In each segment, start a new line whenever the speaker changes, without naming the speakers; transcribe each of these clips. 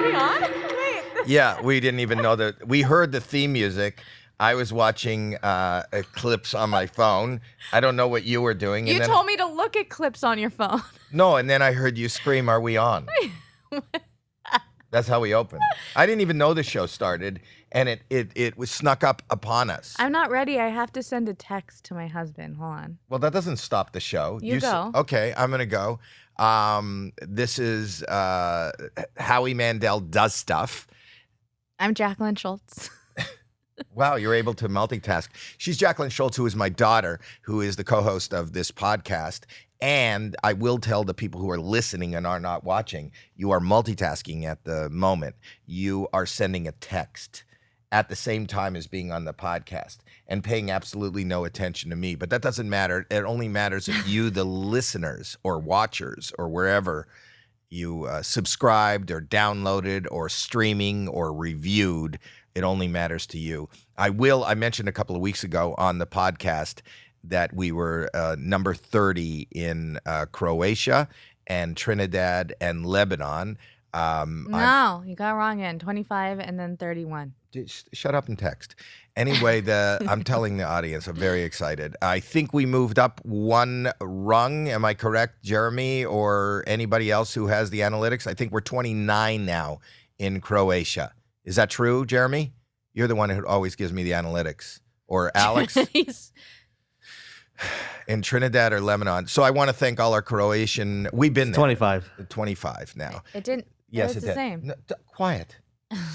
we on? Wait.
Yeah, we didn't even know that. We heard the theme music. I was watching clips on my phone. I don't know what you were doing.
You told me to look at clips on your phone.
No, and then I heard you scream, "Are we on?" That's how we opened. I didn't even know the show started, and it was snuck up upon us.
I'm not ready. I have to send a text to my husband. Hold on.
Well, that doesn't stop the show.
You go.
Okay, I'm going to go. This is Howie Mandel Does Stuff.
I'm Jacqueline Schultz.
Wow, you're able to multitask. She's Jacqueline Schultz, who is my daughter, who is the co-host of this podcast. And I will tell the people who are listening and are not watching, you are multitasking at the moment. You are sending a text at the same time as being on the podcast and paying absolutely no attention to me. But that doesn't matter. It only matters if you, the listeners or watchers or wherever you subscribed or downloaded or streaming or reviewed, it only matters to you. I mentioned a couple of weeks ago on the podcast that we were number 30 in Croatia and Trinidad and Lebanon.
No, you got it wrong again. 25 and then 31.
Shut up and text. Anyway, I'm telling the audience, I'm very excited. I think we moved up one rung. Am I correct, Jeremy, or anybody else who has the analytics? I think we're 29 now in Croatia. Is that true, Jeremy? You're the one who always gives me the analytics. Or Alex? In Trinidad or Lebanon. So I want to thank all our Croatian. We've been there.
25.
25 now.
It didn't.
Yes,
it's
it
the
did.
same.
No, quiet.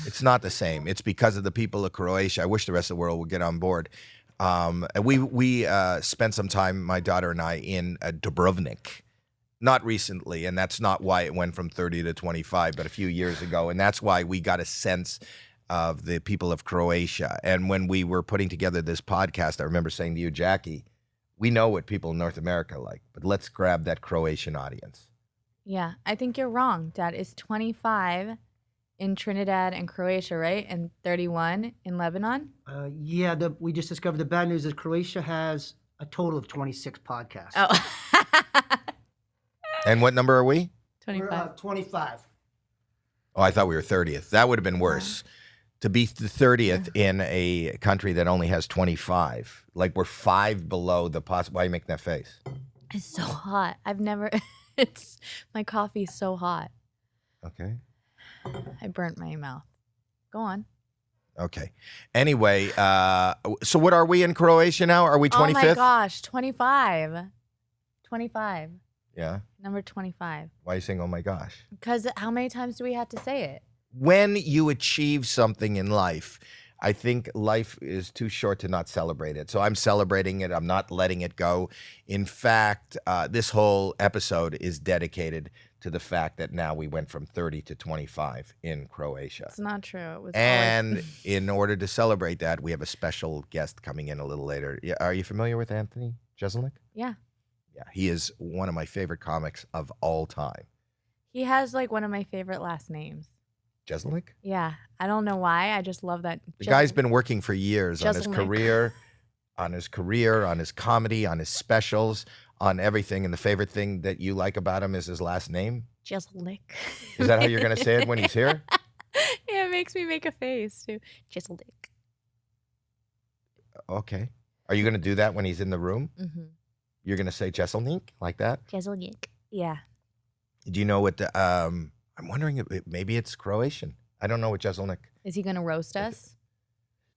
It's not the same. It's because of the people of Croatia. I wish the rest of the world would get on board. And we spent some time, my daughter and I, in Dubrovnik. Not recently, and that's not why it went from 30 to 25, but a few years ago. And that's why we got a sense of the people of Croatia. And when we were putting together this podcast, I remember saying to you, Jackie, we know what people in North America like, but let's grab that Croatian audience.
Yeah, I think you're wrong, Dad. It's 25 in Trinidad and Croatia, right? And 31 in Lebanon?
Yeah, we just discovered the bad news is Croatia has a total of 26 podcasts.
Oh.
And what number are we?
25.
We're 25.
Oh, I thought we were 30th. That would have been worse. To be the 30th in a country that only has 25. Like we're 5 below the possible. Why are you making that face?
It's so hot. My coffee's so hot.
Okay.
I burnt my mouth. Go on.
Okay. Anyway, so what are we in Croatia now? Are we 25th?
Oh my gosh, 25. 25.
Yeah.
Number 25.
Why are you saying, oh my gosh?
Because how many times do we have to say it?
When you achieve something in life, I think life is too short to not celebrate it. So I'm celebrating it. I'm not letting it go. In fact, this whole episode is dedicated to the fact that now we went from 30 to 25 in Croatia.
It's not true. It was
and in order to celebrate that, we have a special guest coming in a little later. Are you familiar with Anthony Jeselnik?
Yeah.
Yeah, he is one of my favorite comics of all time.
He has like one of my favorite last names.
Jeselnik?
Yeah. I don't know why. I just love that.
The guy's been working for years on his
Jeselnik.
career, on his comedy, on his specials, on everything. And the favorite thing that you like about him is his last name?
Jeselnik.
Is that how you're going to say it when he's here?
Yeah, it makes me make a face too. Jeselnik.
Okay. Are you going to do that when he's in the room?
Mm-hmm.
You're going to say Jeselnik like that?
Jeselnik. Yeah.
Do you know what I'm wondering if maybe it's Croatian. I don't know what Jeselnik.
Is he going to roast us?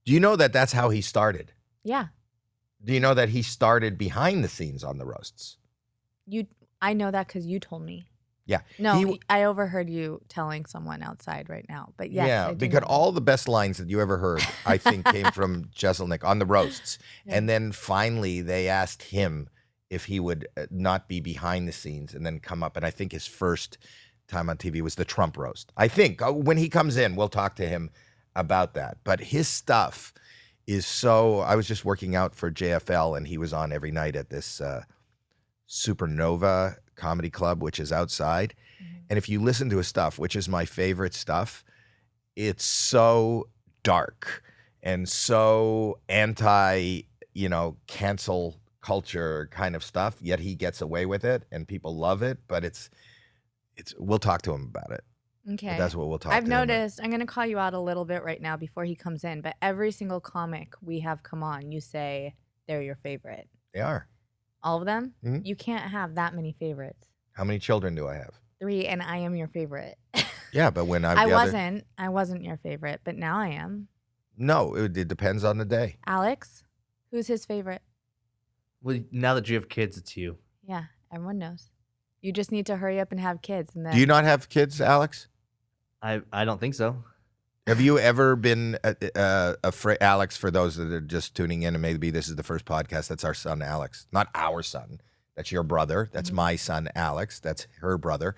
Do you know that that's how he started?
Yeah.
Do you know that he started behind the scenes on the roasts?
I know that because you told me.
Yeah.
No, I overheard you telling someone outside right now. But yes,
yeah,
I do
because
know.
all the best lines that you ever heard, I think, came from Jeselnik on the roasts.
Yeah.
And then finally they asked him if he would not be behind the scenes and then come up. And I think his first time on TV was the Trump roast. I think when he comes in, we'll talk to him about that. But his stuff is so, I was just working out for JFL and he was on every night at this Supernova Comedy Club, which is outside. Mm-hmm. And if you listen to his stuff, which is my favorite stuff, it's so dark and so anti, cancel culture kind of stuff, yet he gets away with it and people love it. But we'll talk to him about it.
Okay.
But that's what we'll talk
I've
to him about.
noticed, I'm going to call you out a little bit right now before he comes in, but every single comic we have come on, you say they're your favorite.
They are.
All of them?
Mhm.
You can't have that many favorites.
How many children do I have?
3, and I am your favorite.
Yeah, but when
I wasn't your favorite, but now I am.
No, it depends on the day.
Alex, who's his favorite?
Well, now that you have kids, it's you.
Yeah, everyone knows. You just need to hurry up and have kids. And then
Do you not have kids, Alex?
I don't think so.
Have you ever been afraid, Alex, for those that are just tuning in, and maybe this is the first podcast, that's our son, Alex. Not our son. That's your brother. That's my son, Alex. That's her brother.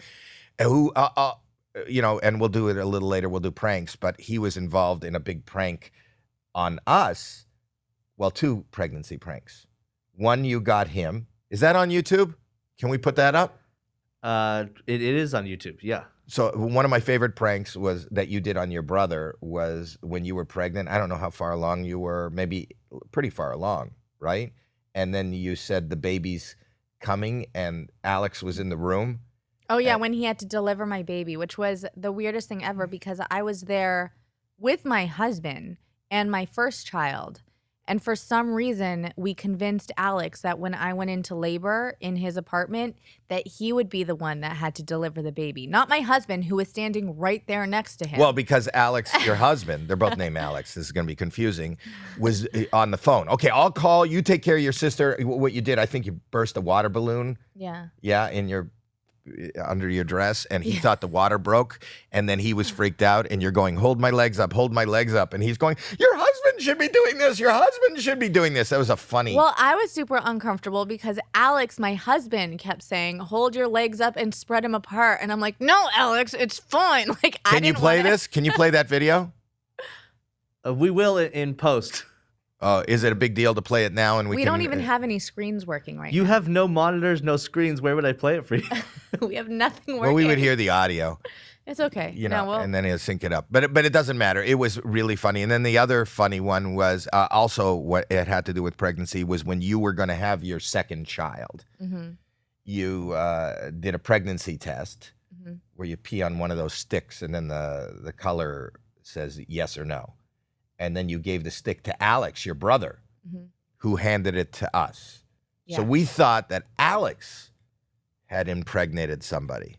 Who, and we'll do it a little later. We'll do pranks, but he was involved in a big prank on us. Well, 2 pregnancy pranks. One, you got him. Is that on YouTube? Can we put that up?
It is on YouTube. Yeah.
So one of my favorite pranks was that you did on your brother was when you were pregnant. I don't know how far along you were, maybe pretty far along, right? And then you said the baby's coming and Alex was in the room.
Oh, yeah, when he had to deliver my baby, which was the weirdest thing ever because I was there with my husband and my first child. And for some reason, we convinced Alex that when I went into labor in his apartment, that he would be the one that had to deliver the baby, not my husband, who was standing right there next to him.
Well, because Alex, your husband, they're both named Alex, this is going to be confusing, was on the phone. Okay, I'll call. You take care of your sister. What you did, I think you burst a water balloon.
Yeah.
Yeah, under your dress, and he thought the water broke, and then he was freaked out, and you're going, hold my legs up, and he's going, your husband should be doing this, your husband should be doing this. That was a funny.
Well, I was super uncomfortable because Alex, my husband, kept saying, hold your legs up and spread them apart. And I'm like, no, Alex, it's fine. Like,
Can you play this? Can you play that video?
We will in post.
Is it a big deal to play it now? And
We don't even have any screens working right
You
now.
have no monitors, no screens. Where would I play it for you?
We have nothing working.
Well, we would hear the audio.
It's okay.
And then he'll sync it up. But it doesn't matter. It was really funny. And then the other funny one was also what it had to do with pregnancy was when you were going to have your second child.
Mm-hmm.
You did a pregnancy test where you pee on one of those sticks and then the color says yes or no. And then you gave the stick to Alex, your brother, who handed it to us.
Yeah.
So we thought that Alex had impregnated somebody.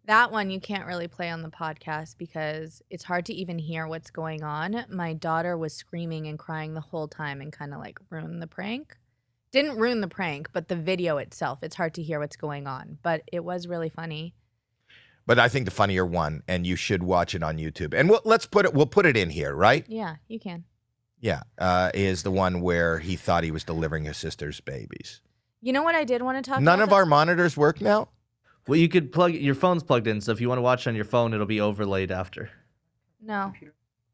That one you can't really play on the podcast because it's hard to even hear what's going on. My daughter was screaming and crying the whole time and kind of like ruined the prank. Didn't ruin the prank, but the video itself, it's hard to hear what's going on. But it was really funny.
But I think the funnier one, and you should watch it on YouTube. And we'll put it in here, right?
Yeah, you can.
Yeah, is the one where he thought he was delivering his sister's babies.
You know what I did want to talk about?
None of our monitors work now?
Well, you could plug your phone's plugged in, so if you want to watch on your phone, it'll be overlaid after.
No,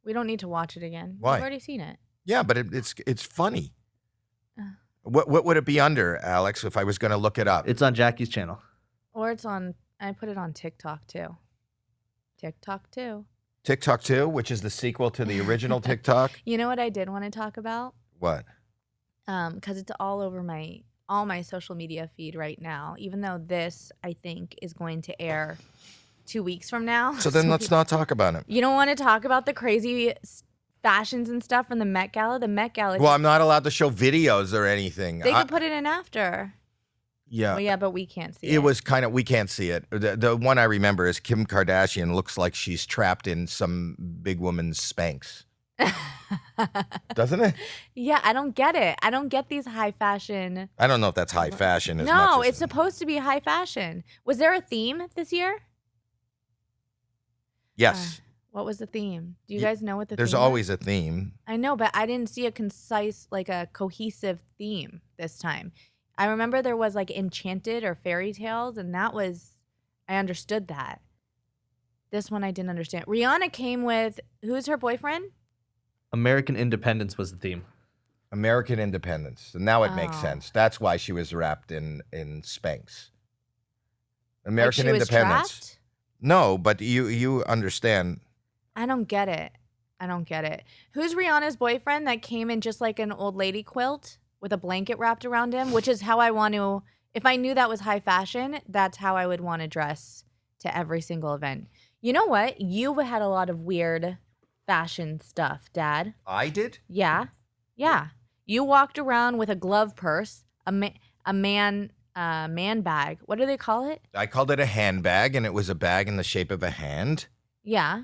we don't need to watch it again.
Why?
We've already seen it.
Yeah, but it's funny. What would it be under, Alex, if I was going to look it up?
It's on Jackie's channel.
Or it's on, I put it on TikTok too. TikTok too.
TikTok 2, which is the sequel to the original TikTok.
You know what I did want to talk about?
What?
Because it's all over all my social media feed right now, even though this, I think, is going to air 2 weeks from now.
So then let's not talk about it.
You don't want to talk about the crazy fashions and stuff from the Met Gala? The Met Gala.
Well, I'm not allowed to show videos or anything.
They could put it in after.
Yeah.
Well, yeah, but we can't see it.
It was kind of, we can't see it. The one I remember is Kim Kardashian looks like she's trapped in some big woman's Spanx. Doesn't it?
Yeah, I don't get it. I don't get these high fashion.
I don't know if that's high fashion as much
No,
as
it's supposed to be high fashion. Was there a theme this year?
Yes.
What was the theme? Do you guys know what the
There's
theme
always
was?
a theme.
I know, but I didn't see a concise, like a cohesive theme this time. I remember there was like enchanted or fairy tales, and that was, I understood that. This one I didn't understand. Rihanna came with, who's her boyfriend?
American Independence was the theme.
American Independence. And now it makes
Oh.
sense. That's why she was wrapped in Spanx.
Like
American
she was
Independence.
trapped?
No, but you understand.
I don't get it. I don't get it. Who's Rihanna's boyfriend that came in just like an old lady quilt with a blanket wrapped around him? Which is how I want to, if I knew that was high fashion, that's how I would want to dress to every single event. You know what? You had a lot of weird fashion stuff, Dad.
I did?
Yeah. Yeah. You walked around with a glove purse, a man bag. What do they call it?
I called it a handbag, and it was a bag in the shape of a hand.
Yeah.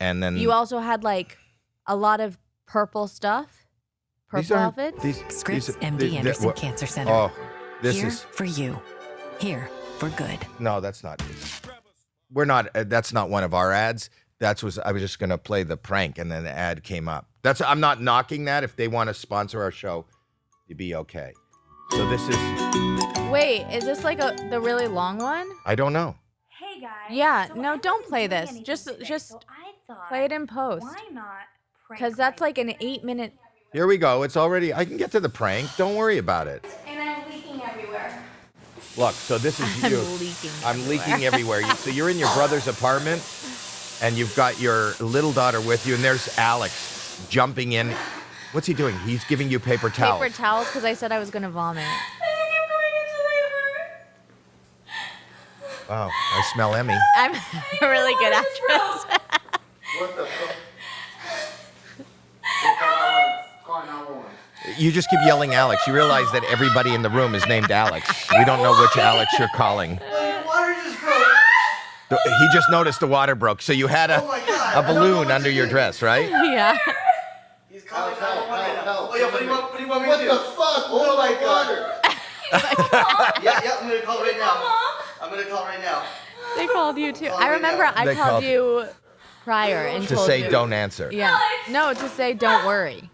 And then
You also had like a lot of purple stuff.
these
Purple
aren't-
outfits.
these-
Scripps
these-
MD
the-
Anderson
what-
Cancer Center.
Oh, this
Here
is
for you. Here for good.
no, that's not. We're not. That's not one of our ads. I was just gonna play the prank, and then the ad came up. I'm not knocking that. If they want to sponsor our show, it'd be okay. So this is.
Wait, is this like the really long one?
I don't know.
Hey guys.
Yeah,
so
no,
I
don't
wasn't
play
doing
this.
anything
Just
today, so I thought,
Play it in post.
Why not prank
Because that's
my
like an
friend?
8-minute.
Here we go. It's already. I can get to the prank. Don't worry about it.
And I'm leaking everywhere.
Look. So this is
I'm
you.
leaking.
I'm leaking everywhere. So you're in your brother's apartment, and you've got your little daughter with you, and there's Alex jumping in. What's he doing? He's giving you paper towels.
Paper towels because I said I was gonna vomit.
I think I'm going into labor.
Wow, I smell Emmy.
I'm a really good actress.
What the fuck? Call 911.
You just keep yelling Alex. You realize that everybody in the room is named Alex. We don't know which Alex you're calling.
Water just broke.
He just noticed the water broke, so you had a balloon under your dress, right?
Yeah.
He's calling 911.
Oh, yeah, what do you want me
What
to
the
do?
fuck? Oh my god.
Yeah, I'm gonna call right now. I'm gonna call right now.
They called you too.
Call
I
me
remember
now.
I
They
called
called-
you prior and
To
told
say
you.
don't answer.
Yeah. No, to say don't worry.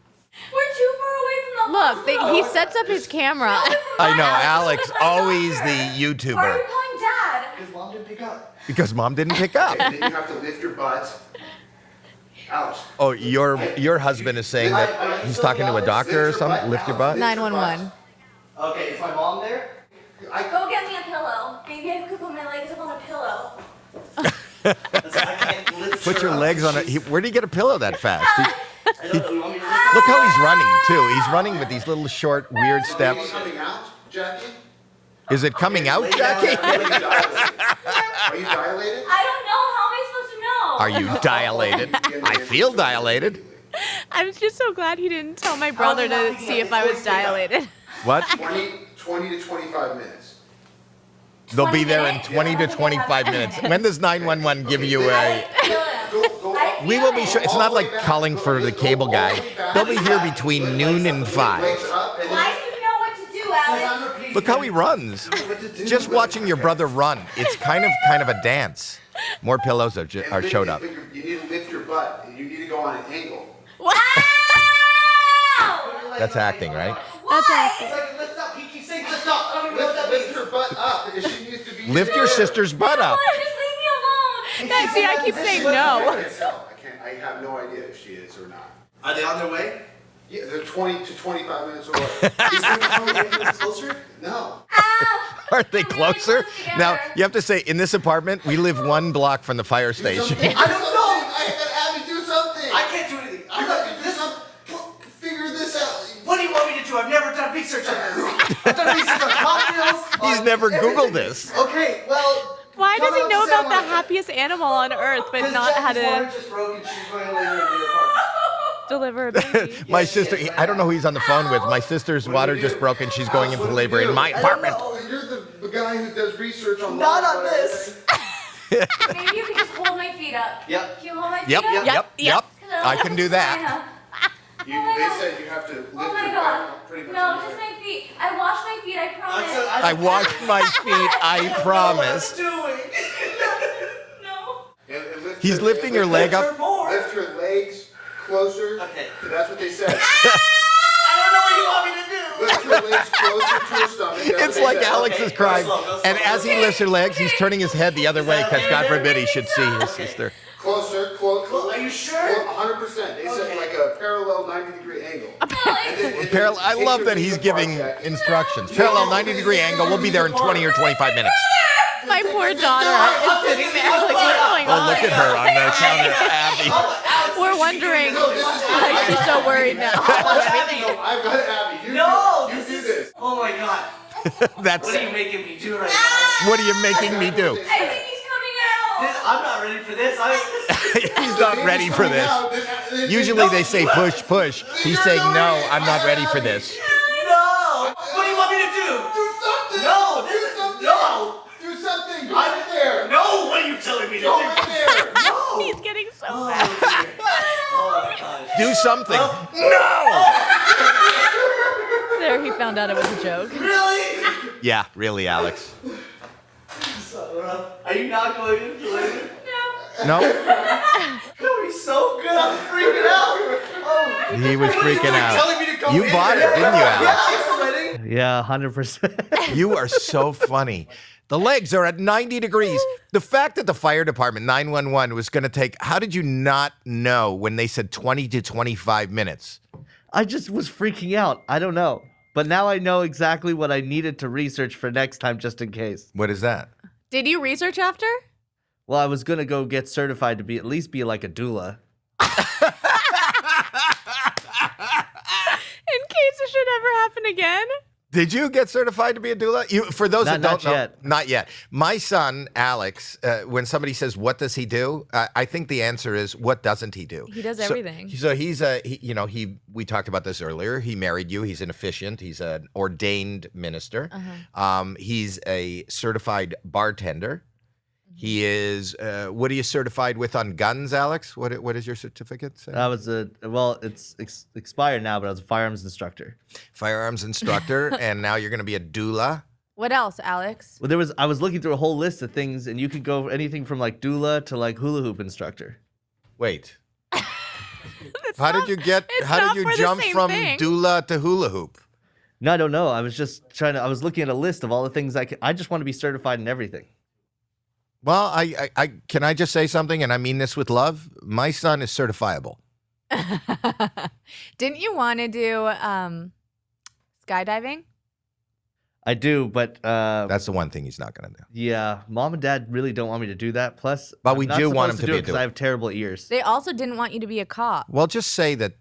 We're too far away from the
Look,
hospital.
he sets up his camera.
I know, Alex, always the
Why are you
YouTuber.
calling Dad?
Because mom didn't pick up.
Because mom didn't pick up.
And then you have to lift your butt. Ouch.
Oh, your husband is saying that he's talking to a doctor or something? Lift your butt?
911.
Okay, is my mom there?
Go get me a pillow. Maybe I could put my legs up on a pillow.
Listen, I can't lift
Put
her
your
up.
legs on it. Where did he get a pillow that fast?
I don't know. You want me to lift
Look how he's running, too. He's running with these little short, weird
Are you
steps.
coming out, Jackie?
Is it coming out,
Lay down.
Jackie?
Are you dilated? Are you dilated?
I don't know. How am I supposed to know?
Are you dilated? I feel dilated.
I'm just so glad he didn't tell my brother to see if I was dilated.
What?
20 to 25 minutes.
They'll be
20
there in
minutes?
20 to 25 minutes. When does 911 give you a...
Go
We will be sure. It's not like calling for the cable guy. They'll be here between noon and 5.
legs up and
Why do you know what to do, Alex?
Look how he runs. Just watching your brother run. It's kind of a dance. More pillows are showed up.
You need to lift your butt and you need to go on an angle.
Ow!
That's acting, right?
That's awesome.
It's like, lift up. He keeps saying lift up. I don't even know what that
Lift
means.
her butt up. She needs to be.
Lift your sister's butt up.
Just leave me alone.
Guys, see, I keep saying no.
I can't tell. I have no idea if she is or not.
Are they on their way?
Yeah, they're 20 to 25 minutes away.
Is there coming any closer?
No.
Aren't they closer? Now, you have to say, in this apartment, we live 1 block from the fire station.
I don't know.
I gotta have you do something.
I can't do anything. I'm
You
not.
gotta do something. Figure this out.
What do you want me to do? I've never done research on this. I've done research on cocktails.
He's
on
never
everything.
Googled this.
Okay, well.
Why does
come
he
out
know
to
about the
someone-
happiest animal on earth, but
'Cause
not how
Jackie's water
to
just broke and she's going to labor in the apartment.
deliver a baby?
My sister, I don't know who he's on the phone with. My sister's water just broke and she's going into labor in my apartment.
Oh, you're the guy who does research on.
Not
water.
on this.
Maybe you can just hold my feet up.
Yep.
Can you hold my feet
Yep,
up?
yep. I can do that.
They said you have to lift
Oh
your
my
butt
god.
up pretty much.
No, just my feet. I wash my feet, I promise.
I washed my feet, I promise.
What I'm doing.
No.
And lift
He's
your-
lifting your leg
Lift her
up.
more.
Lift your legs closer.
Okay.
That's what they said.
I don't know what you want me to do.
Lift your legs closer to your stomach. That's
It's
what
like
they said.
Alex
Okay,
is
go
crying.
slow, go
And
slow.
as he lifts her legs, he's turning his head the other way because God forbid he should see his sister.
Closer,
Are you sure?
100%. They said
Okay.
like a parallel 90-degree angle. And then
I
take
love
your
that
knees
he's
apart,
giving
Jackie.
instructions. Parallel 90-degree angle. We'll be there in 20 or 25 minutes.
My poor daughter is sitting there like, what's going
Oh,
on?
look at her on the counter, Abby.
We're wondering
No, this is
why she's so worried now.
No, I've got it, Abby.
No,
You
this
do
is.
this.
Oh my god.
That's
What are you making me do right now?
what are you making me do?
I think he's coming out.
I'm not ready for this.
He's not ready for this. Usually they say push, push. He's saying, no, I'm not ready for this.
No. What do you want me to do?
Do something.
No.
Do something.
No.
Do something. Go right there.
No. What are you telling me to do?
Go right there.
No.
He's getting so mad.
Oh my gosh.
Do something. No!
There, he found out it was a joke.
Really?
Yeah, really, Alex.
Are you not going into labor?
No?
That would be so good. I'm freaking out. Oh.
He was freaking out.
Telling me to go
You
in
bought it,
there.
didn't you, Alex?
Yeah, I'm sweating.
Yeah, 100%.
You are so funny. The legs are at 90 degrees. The fact that the fire department, 911, was going to take, how did you not know when they said 20 to 25 minutes?
I just was freaking out. I don't know. But now I know exactly what I needed to research for next time just in case.
What is that?
Did you research after?
Well, I was going to go get certified to be at least be like a doula.
In case it should ever happen again?
Did you get certified to be a doula? For those that don't
Not
know,
yet.
not yet. My son, Alex, when somebody says, what does he do? I think the answer is, what doesn't he do?
He does
So-
everything.
So we talked about this earlier. He married you. He's an officiant. He's an ordained minister. He's a certified bartender. He is, what are you certified with on guns, Alex? What is your certificate say?
I was it's expired now, but I was a firearms instructor.
Firearms instructor, and now you're going to be a doula.
What else, Alex?
Well, I was looking through a whole list of things, and you could go anything from like doula to like hula hoop instructor.
Wait.
It's
How
not-
did you get?
it's
How
not
did
for
you
the
jump
same
from
thing.
doula to hula hoop?
No, I don't know. I was just I was looking at a list of all the things I just want to be certified in everything.
Well, I can I just say something, and I mean this with love. My son is certifiable.
Didn't you want to do skydiving?
I do, but
That's the one thing he's not going to do.
yeah, mom and dad really don't want me to do that. Plus,
But
I'm
we
not
do want
supposed
him to be a
because
doula.
I have terrible ears.
They also didn't want you to be a cop.
Well, just say that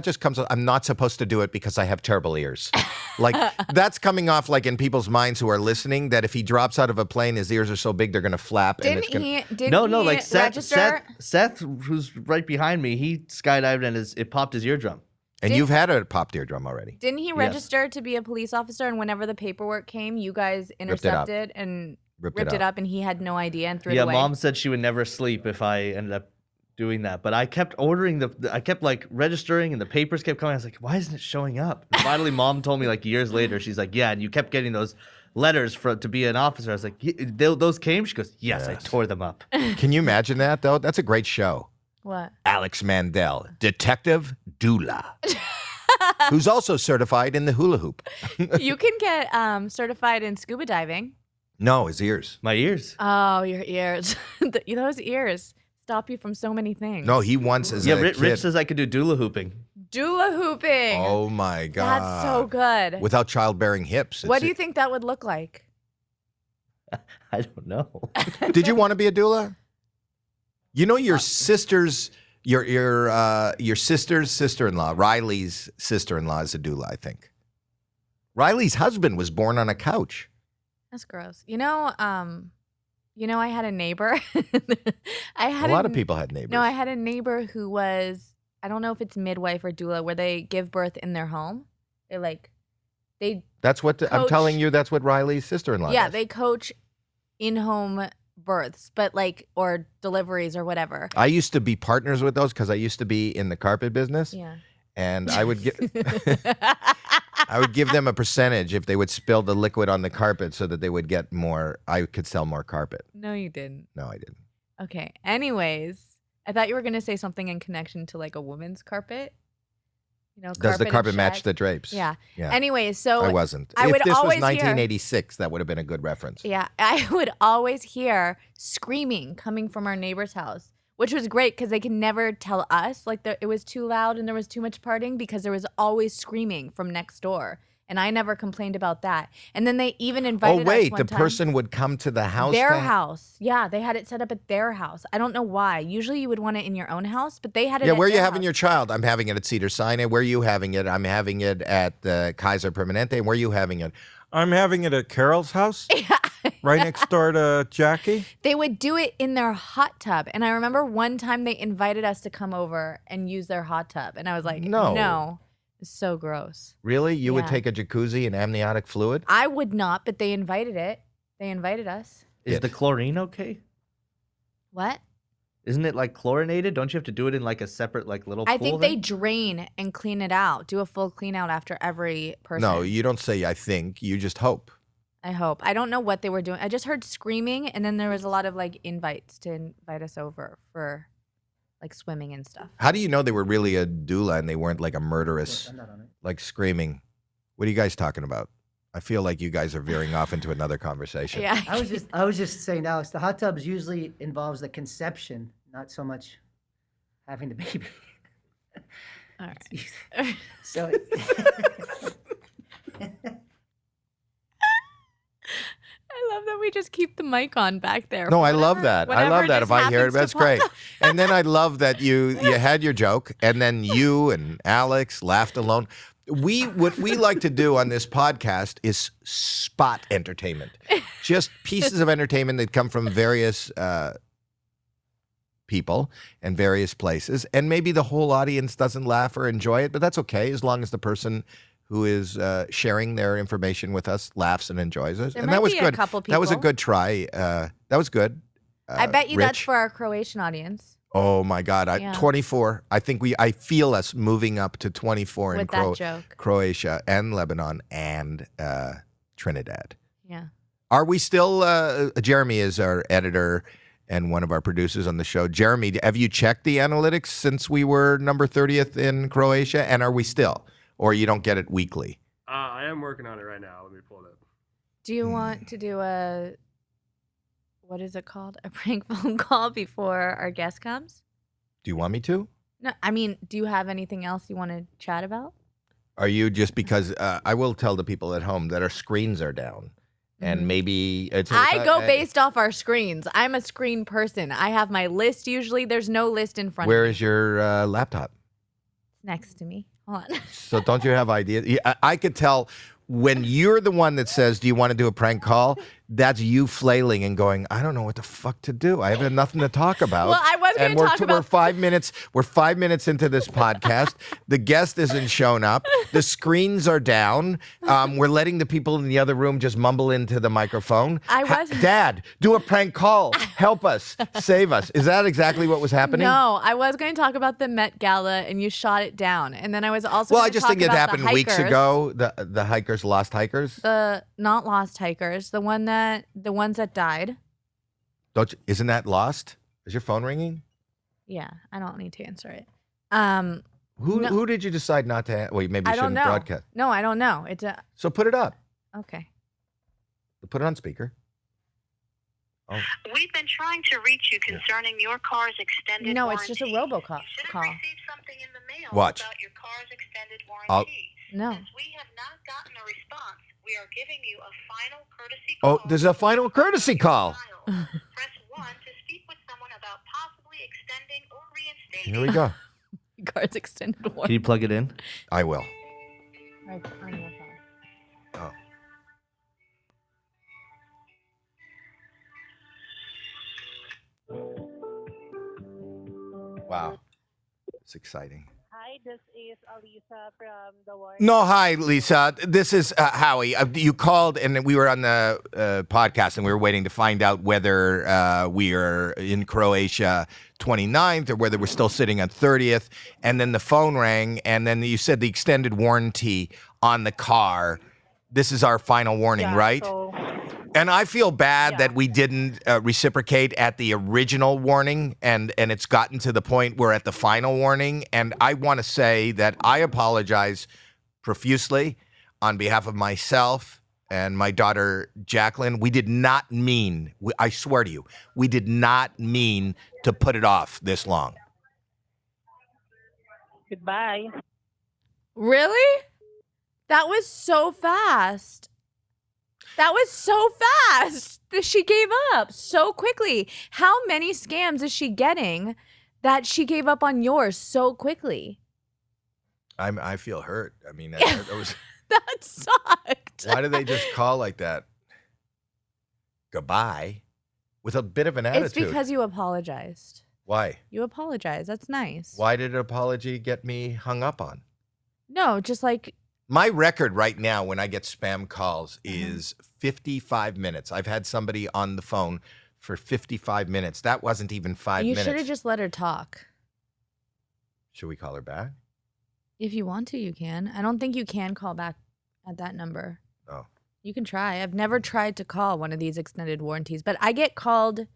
just comes. I'm not supposed to do it because I have terrible ears. Like that's coming off like in people's minds who are listening that if he drops out of a plane, his ears are so big they're going to flap. And
Didn't
it's gonna,
he? Didn't
No,
he
like
register?
Seth, who's right behind me, he skydived and it popped his eardrum.
And you've had a popped eardrum already.
Didn't he register to be a police officer? And whenever the paperwork came, you guys
it up.
intercepted and
Ripped
ripped
it
it up, and he had no idea and threw it
Yeah,
away.
mom said she would never sleep if I ended up doing that. But I kept ordering I kept like registering and the papers kept coming. I was like, why isn't it showing up? And finally, mom told me like years later, she's like, yeah, and you kept getting those letters to be an officer. I was like, those came? She goes, yes, I tore them up.
Can you imagine that though? That's a great show.
What?
Alex Mandel, detective doula, who's also certified in the hula hoop.
You can get certified in scuba diving.
No, his ears.
My ears.
Oh, your ears. Those ears stop you from so many things.
No, he once as
Yeah,
a
Rich
kid.
says I could do doula hooping.
Doula hooping.
Oh my God.
That's so good.
Without childbearing hips.
What do you think that would look like?
I don't know.
Did you want to be a doula? You know your sister's your sister's sister-in-law, Riley's sister-in-law is a doula, I think. Riley's husband was born on a couch.
That's gross. I had a neighbor. I had
A lot of people had neighbors.
No, I had a neighbor who was, I don't know if it's midwife or doula, where they give birth in their home. They
That's what I'm
coach-
telling you. That's what Riley's sister-in-law
yeah,
does.
they coach in-home births, but or deliveries or whatever.
I used to be partners with those because I used to be in the carpet business,
Yeah.
and I would get. I would give them a percentage if they would spill the liquid on the carpet so that they would get more. I could sell more carpet.
No, you didn't.
No, I didn't.
Okay. Anyways, I thought you were going to say something in connection to like a woman's carpet.
Does the
and
carpet match
shag.
the drapes?
Yeah.
Yeah.
Anyways, so
I wasn't.
I
if
would
this was
always hear-
1986, that would have been a good reference.
yeah, I would always hear screaming coming from our neighbor's house, which was great because they could never tell us it was too loud and there was too much partying because there was always screaming from next door. And I never complained about that. And then they even
Oh
invited us
wait,
one
the
time.
person would come to the house.
Their
to-
house. Yeah, they had it set up at their house. I don't know why. Usually you would want it in your own house, but they had it
Yeah,
at
where are you
their
having
house.
your child? I'm having it at Cedar Sinai. Where are you having it? I'm having it at Kaiser Permanente. Where are you having it? I'm having it at Carol's house.
right next door to Jackie?
They would do it in their hot tub. And I remember one time they invited us to come over and use their hot tub. And I was like, no. It's so gross.
Really? You would
Yeah.
take a jacuzzi and amniotic fluid?
I would not, but they invited it. They invited us.
Is the chlorine okay?
What?
Isn't it like chlorinated? Don't you have to do it in like a separate like little pool
I think they
thing?
drain and clean it out. Do a full clean out after every person.
No, you don't say I think. You just hope.
I hope. I don't know what they were doing. I just heard screaming, and then there was a lot of like invites to invite us over for like swimming and stuff.
How do you know they were really a doula and they weren't like a murderous,
I'm not on it.
like screaming? What are you guys talking about? I feel like you guys are veering off into another conversation.
Yeah.
I was just saying, Alex, the hot tubs usually involves the conception, not so much having the baby.
All right.
So
I love that we just keep the mic on back there.
No, I love that. I love that. If I hear it, that's great. And then I love that you had your joke, and then you and Alex laughed alone. What we like to do on this podcast is spot entertainment, just pieces of entertainment that come from various people and various places, and maybe the whole audience doesn't laugh or enjoy it, but that's okay as long as the person who is sharing their information with us laughs and enjoys it.
There
And
might
that was
be a
good.
couple
That was a
people.
good try. That was good.
I bet you that's
Rich.
for our Croatian audience
Oh my God!
Yeah.
24. I think I feel us moving up to 24 in
with that joke.
Croatia and Lebanon and Trinidad.
Yeah.
Are we still? Jeremy is our editor and one of our producers on the show. Jeremy, have you checked the analytics since we were number 30th in Croatia? And are we still? Or you don't get it weekly?
I am working on it right now. Let me pull it up.
Do you want to do what is it called? A prank phone call before our guest comes?
Do you want me to?
No, I mean, do you have anything else you want to chat about?
Are you just because I will tell the people at home that our screens are down. And maybe it's.
I go based off our screens. I'm a screen person. I have my list usually. There's no list in front
Where
of me.
is your laptop?
It's next to me. Hold on.
So don't you have ideas? I could tell when you're the one that says, "Do you want to do a prank call?" That's you flailing and going, "I don't know what the fuck to do. I have nothing to talk about."
Well, I was
and
going to talk about.
we're 5 minutes. We're 5 minutes into this podcast. The guest isn't shown up. The screens are down. We're letting the people in the other room just mumble into the microphone. Dad, do a prank call. Help us. Save us. Is that exactly what was happening?
No, I was going to talk about the Met Gala, and you shot it down. And then I was also.
Well,
going
I
to
just
talk
think it
about
happened
the
weeks
hikers.
ago. The hikers, lost hikers.
The not lost hikers, the ones that died.
Isn't that lost? Is your phone ringing?
Yeah, I don't need to answer it.
Who did you decide not to? Wait, maybe you
I don't
shouldn't
know.
broadcast.
No, I don't know. It's a
So put it up.
okay.
Put it on speaker. Oh.
We've been trying to reach you concerning your car's extended
No,
warranty.
it's just a robocall.
You should have
Call.
received something in the mail
Watch.
about your car's extended
I'll-
warranty.
No.
Since we have not gotten a response, we are giving you a final courtesy
Oh,
call.
there's a final courtesy call.
Press 1 to speak with someone about possibly extending or reinstating.
Here we go.
Car's extended
Can
warranty.
you plug it in?
I will.
Right on your phone.
Oh. Wow. It's exciting.
Hi, this is Alisa from the War.
No, hi, Lisa. This is Howie. You called, and we were on the podcast, and we were waiting to find out whether we are in Croatia 29th or whether we're still sitting on 30th. And then the phone rang, and then you said the extended warranty on the car. This is our final warning,
Yeah,
right?
so-
And I feel bad that we didn't reciprocate at the original warning, and it's gotten to the point we're at the final warning. And I want to say that I apologize profusely on behalf of myself and my daughter, Jacqueline. We did not mean, I swear to you, we did not mean to put it off this long.
Goodbye.
Really? That was so fast. That was so fast that she gave up so quickly. How many scams is she getting that she gave up on yours so quickly?
I feel hurt. I mean, that was.
That sucked.
Why do they just call like that? goodbye with a bit of an attitude.
It's because you apologized.
Why?
You apologized. That's nice.
Why did an apology get me hung up on?
No, just like
My record right now when I get spam calls is 55 minutes. I've had somebody on the phone for 55 minutes. That wasn't even 5
you
minutes.
should have just let her talk.
Should we call her back?
If you want to, you can. I don't think you can call back at that number.
Oh.
You can try. I've never tried to call one of these extended warranties, but I get called,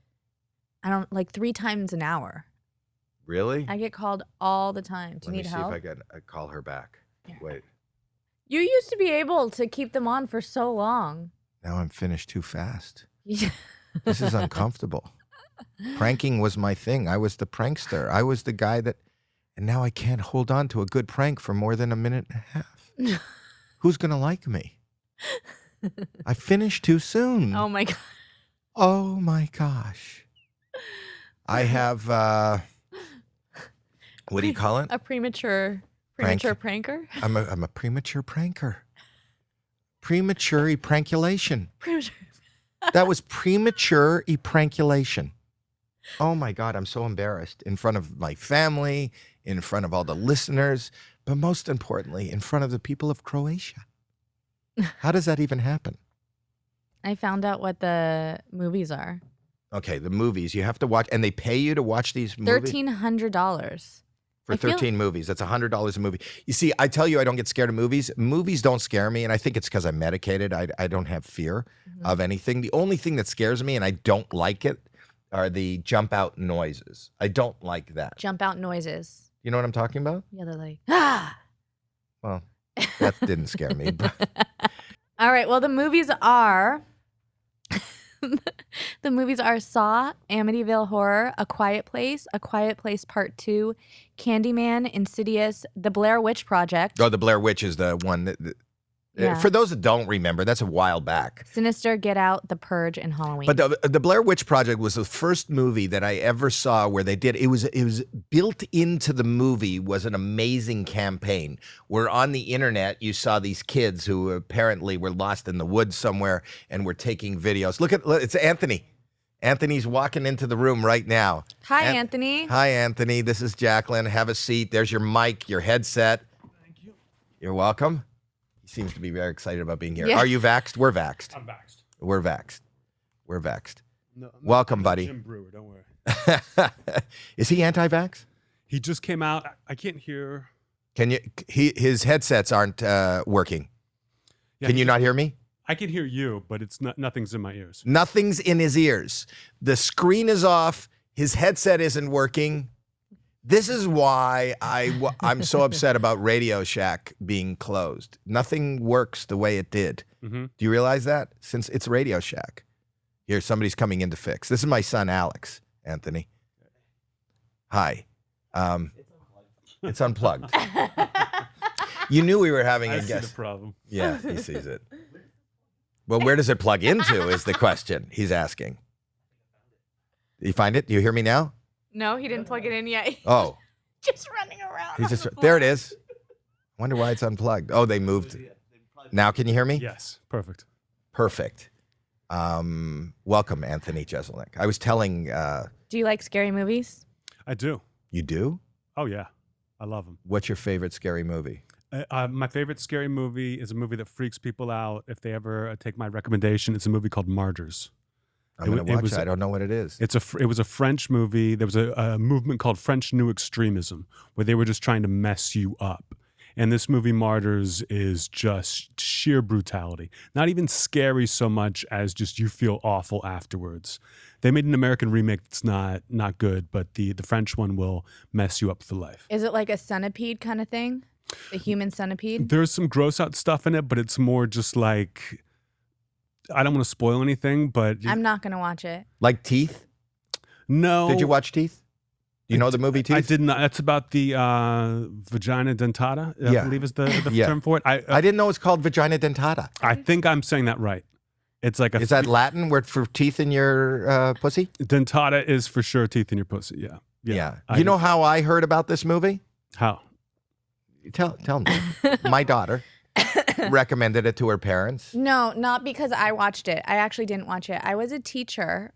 3 times an hour.
Really?
I get called all the time. Do you need help?
Let me see if I can call her back.
Yeah.
Wait.
You used to be able to keep them on for so long.
Now I'm finished too fast. This is uncomfortable. Pranking was my thing. I was the prankster. I was the guy that, and now I can't hold on to a good prank for more than a minute and a half. Who's going to like me? I finished too soon.
Oh my God.
Oh my gosh. I have, what do you call it?
A premature
Prank.
pranker?
I'm a premature pranker. Premature prankulation.
Premature.
That was premature prankulation. Oh my God, I'm so embarrassed in front of my family, in front of all the listeners, but most importantly, in front of the people of Croatia. How does that even happen?
I found out what the movies are.
Okay, the movies you have to watch, and they pay you to watch these movies?
$1,300.
For 13 movies. That's $100 a movie. You see, I tell you I don't get scared of movies. Movies don't scare me, and I think it's because I'm medicated. I don't have fear of anything. The only thing that scares me, and I don't like it, are the jump out noises. I don't like that.
Jump out noises.
You know what I'm talking about?
Yeah, they're like, ah!
Well, that didn't scare me. But
All right, well, the movies are... The movies are Saw, Amityville Horror, A Quiet Place Part 2, Candyman, Insidious, The Blair Witch Project.
oh, the Blair Witch is the one that...
Yeah.
For those that don't remember, that's a while back.
Sinister, Get Out, The Purge, and Halloween.
But the Blair Witch Project was the first movie that I ever saw where they did it was built into the movie was an amazing campaign where on the internet you saw these kids who apparently were lost in the woods somewhere and were taking videos. Look, it's Anthony. Anthony's walking into the room right now.
Hi, Anthony.
Hi, Anthony. This is Jacqueline. Have a seat. There's your mic, your headset. Thank you. You're welcome. He seems to be very excited about being here.
Yeah.
Are you vaxxed? We're vaxxed.
I'm vaxxed.
We're vaxxed. We're vaxxed.
No,
Welcome, buddy.
Jim Brewer, don't worry.
Is he anti-vax?
He just came out. I can't hear.
Can you? His headsets aren't working.
Yeah,
Can you not hear me?
I can hear you, but it's not. Nothing's in my ears.
Nothing's in his ears. The screen is off. His headset isn't working. This is why I'm so upset about Radio Shack being closed. Nothing works the way it did.
Mm-hmm.
Do you realize that? Since it's Radio Shack. Here, somebody's coming in to fix. This is my son, Alex, Anthony. Hi. It's unplugged. You knew we were having a
I see
guest.
the problem.
Yeah, he sees it. Well, where does it plug into is the question he's asking. You find it? Do you hear me now?
No, he didn't plug it in yet.
Oh.
Just running around.
He's just there. It is. Wonder why it's unplugged. Oh, they moved. Now can you hear me?
Yes, perfect.
Perfect. Welcome, Anthony Jeselnik. I was telling.
Do you like scary movies?
I do.
You do?
Oh yeah, I love them.
What's your favorite scary movie?
My favorite scary movie is a movie that freaks people out. If they ever take my recommendation, it's a movie called Martyrs.
I'm going to watch it. I don't know what it is.
It was a French movie. There was a movement called French New Extremism where they were just trying to mess you up. And this movie, Martyrs, is just sheer brutality. Not even scary so much as just you feel awful afterwards. They made an American remake that's not good, but the French one will mess you up for life.
Is it like a centipede kind of thing? The human centipede?
There's some gross out stuff in it, but it's more just like... I don't want to spoil anything, but...
I'm not going to watch it.
Like Teeth?
No.
Did you watch Teeth? You know the movie Teeth?
I did not. That's about the vagina dentata, I believe is the term for it.
I didn't know it's called vagina dentata.
I think I'm saying that right. It's like
Is that Latin word for teeth in your pussy?
Dentata is for sure teeth in your pussy, yeah.
You know how I heard about this movie?
How?
Tell me. My daughter recommended it to her parents?
No, not because I watched it. I actually didn't watch it. I was a teacher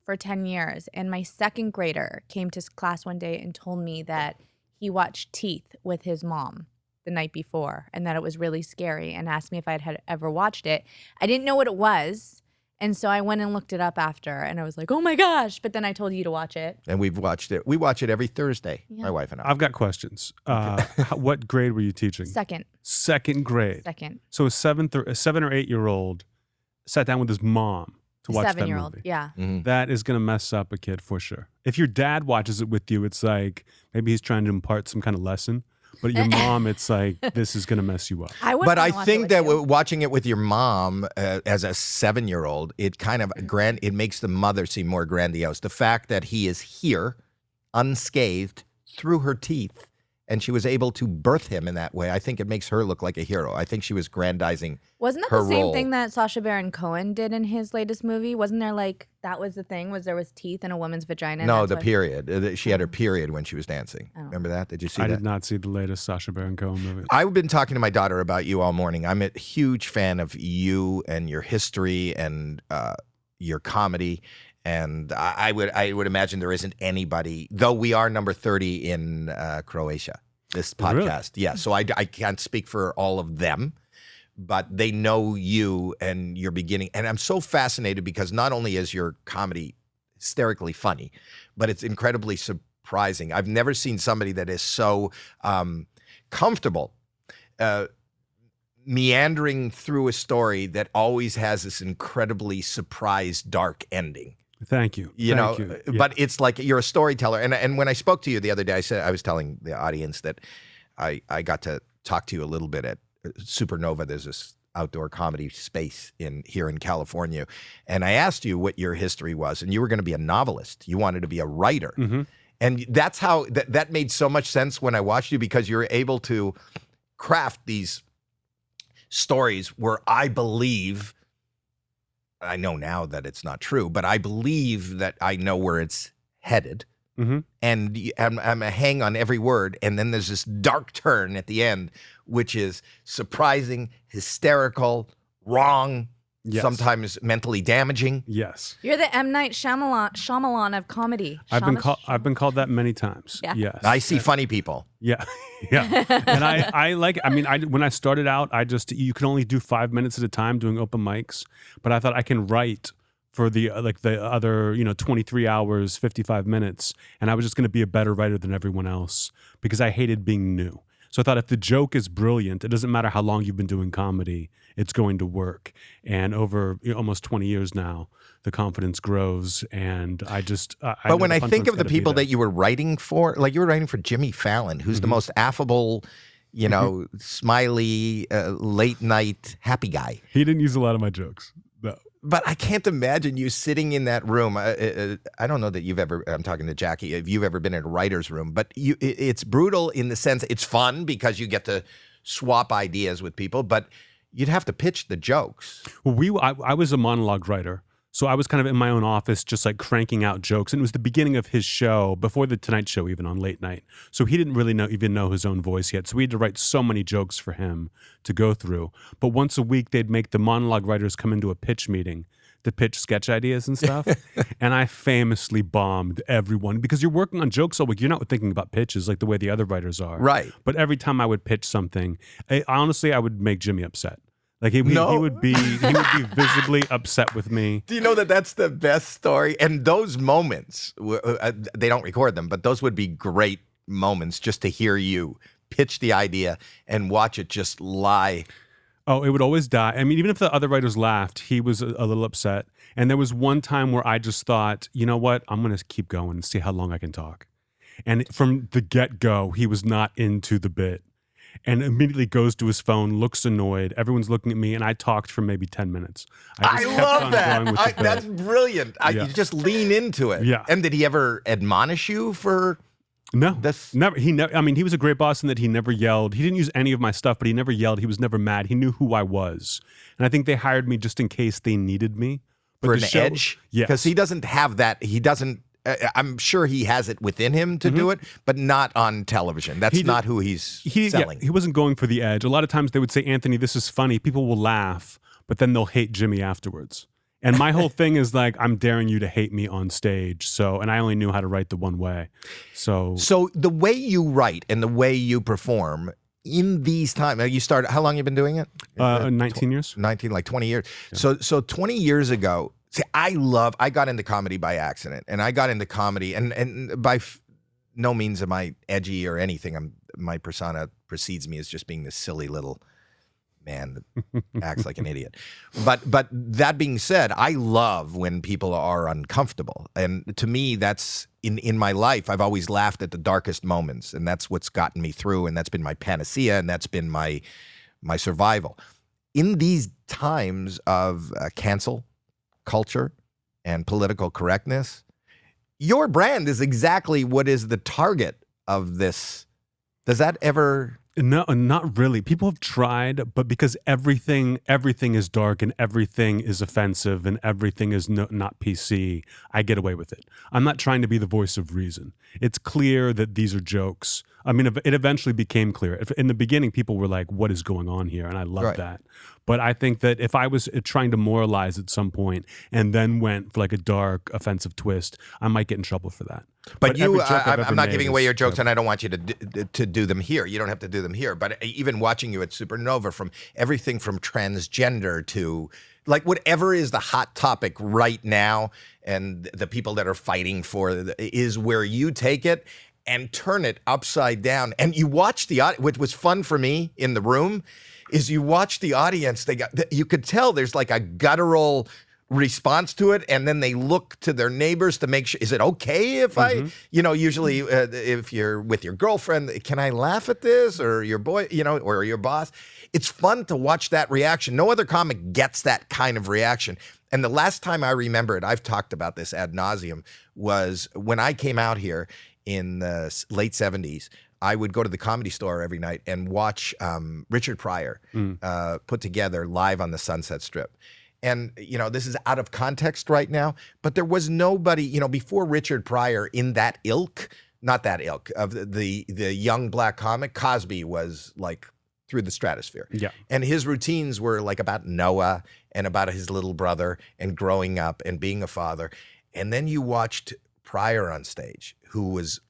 for 10 years, and my second grader came to class one day and told me that he watched Teeth with his mom the night before and that it was really scary, and asked me if I had ever watched it. I didn't know what it was, and so I went and looked it up after, and I was like, oh my gosh, but then I told you to watch it.
And we've watched it. We watch it every Thursday, my wife and I.
I've got questions. What grade were you teaching?
Second.
Second grade.
Second.
So a 7 or 8-year-old sat down with his mom to watch that
7-year-old,
movie.
yeah.
That is going to mess up a kid for sure. If your dad watches it with you, it's like maybe he's trying to impart some kind of lesson. But your mom, it's like, this is going to mess you up.
But I think that watching it with your mom as a 7-year-old, it kind of it makes the mother seem more grandiose. The fact that he is here, unscathed, through her teeth, and she was able to birth him in that way, I think it makes her look like a hero. I think she was grandizing
Wasn't that
her
the same
role.
thing that Sacha Baron Cohen did in his latest movie? Wasn't there like, that was the thing, was there was teeth in a woman's vagina?
No,
and
the
that's
period. She had her period when she was dancing. Remember that? Did you see
I
that?
did not see the latest Sacha Baron Cohen movie.
I've been talking to my daughter about you all morning. I'm a huge fan of you and your history and your comedy. And I would imagine there isn't anybody, though we are number 30 in Croatia, this podcast.
Really?
Yeah, so I can't speak for all of them, but they know you and your beginning. And I'm so fascinated because not only is your comedy hysterically funny, but it's incredibly surprising. I've never seen somebody that is so comfortable meandering through a story that always has this incredibly surprise, dark ending.
Thank you.
You
Thank
know,
you. Yeah.
but it's like you're a storyteller. And when I spoke to you the other day, I was telling the audience that I got to talk to you a little bit at Supernova. There's this outdoor comedy space here in California. And I asked you what your history was, and you were going to be a novelist. You wanted to be a writer.
Mm-hmm.
And that's how that made so much sense when I watched you, because you were able to craft these stories where I believe, I know now that it's not true, but I believe that I know where it's headed.
Mm-hmm.
And I'm a hang on every word. And then there's this dark turn at the end, which is surprising, hysterical, wrong,
Yes.
sometimes mentally damaging.
Yes.
You're the M. Night Shyamalan of comedy.
I've been called that many times.
Yeah.
Yes.
I see funny people.
Yeah. Yeah. And when I started out, you can only do 5 minutes at a time doing open mics, but I thought I can write for the other 23 hours, 55 minutes, and I was just going to be a better writer than everyone else because I hated being new. So I thought if the joke is brilliant, it doesn't matter how long you've been doing comedy, it's going to work. And over almost 20 years now, the confidence grows. And
But when I think of the people that you were writing for, like you were writing for Jimmy Fallon, who's the most affable, smiley, late night happy guy.
He didn't use a lot of my jokes, though.
But I can't imagine you sitting in that room. I don't know that I'm talking to Jackie, if you've ever been in a writer's room, but it's brutal in the sense it's fun because you get to swap ideas with people, but you'd have to pitch the jokes.
Well, I was a monologue writer. So I was kind of in my own office, just like cranking out jokes. And it was the beginning of his show, before the Tonight Show, even on late night. So he didn't really even know his own voice yet. So we had to write so many jokes for him to go through. But once a week, they'd make the monologue writers come into a pitch meeting to pitch sketch ideas and stuff. And I famously bombed everyone because you're working on jokes all week. You're not thinking about pitches like the way the other writers are.
Right.
But every time I would pitch something, honestly, I would make Jimmy upset. Like he would be visibly upset with me.
Do you know that that's the best story? And those moments, they don't record them, but those would be great moments just to hear you pitch the idea and watch it just lie.
Oh, it would always die. I mean, even if the other writers laughed, he was a little upset. And there was one time where I just thought, you know what? I'm going to keep going and see how long I can talk. And from the get-go, he was not into the bit. And immediately goes to his phone, looks annoyed. Everyone's looking at me, and I talked for maybe 10 minutes.
I love that. That's brilliant. You just lean into it.
Yeah.
And did he ever admonish you for?
No, never. I mean, he was a great boss in that he never yelled. He didn't use any of my stuff, but he never yelled. He was never mad. He knew who I was, and I think they hired me just in case they needed me. But
For an edge?
Yes.
Because he doesn't have that. He doesn't I'm sure he has it within him to do it, but not on television. That's not who he's selling.
He wasn't going for the edge. A lot of times they would say, Anthony, this is funny. People will laugh, but then they'll hate Jimmy afterwards. And my whole thing is like, I'm daring you to hate me on stage. And I only knew how to write the one way. So
the way you write and the way you perform in these times, you started, how long you been doing it?
19 years.
20 years. Yeah. So 20 years ago, see, I got into comedy by accident, and I got into comedy and by no means am I edgy or anything. My persona precedes me as just being this silly little man that acts like an idiot. But that being said, I love when people are uncomfortable. And to me, that's in my life, I've always laughed at the darkest moments, and that's what's gotten me through, and that's been my panacea, and that's been my survival. In these times of cancel culture and political correctness, your brand is exactly what is the target of this. Does that ever...
No, not really. People have tried, but because everything is dark and everything is offensive and everything is not PC, I get away with it. I'm not trying to be the voice of reason. It's clear that these are jokes. I mean, it eventually became clear. In the beginning, people were like, what is going on here? And I love that. But I think that if I was trying to moralize at some point and then went for like a dark, offensive twist, I might get in trouble for that.
But I'm not giving away your jokes, and I don't want you to do them here. You don't have to do them here. But even watching you at Supernova, from everything from transgender to like whatever is the hot topic right now, and the people that are fighting for is where you take it and turn it upside down. And you watch the audience, which was fun for me in the room, is you watch the audience. You could tell there's like a guttural response to it, and then they look to their neighbors to make sure, is it okay if I, usually if you're with your girlfriend, can I laugh at this, or your boy, or your boss? It's fun to watch that reaction. No other comic gets that kind of reaction. And the last time I remember it, I've talked about this ad nauseum, was when I came out here in the late 70s. I would go to the Comedy Store every night and watch Richard Pryor put together Live on the Sunset Strip. And, this is out of context right now, but there was nobody, before Richard Pryor in that ilk, not that ilk, of the young black comic, Cosby was like through the stratosphere. Yeah. And his routines were like about Noah and about his little brother and growing up and being a father. And then you watched Pryor on stage, who was,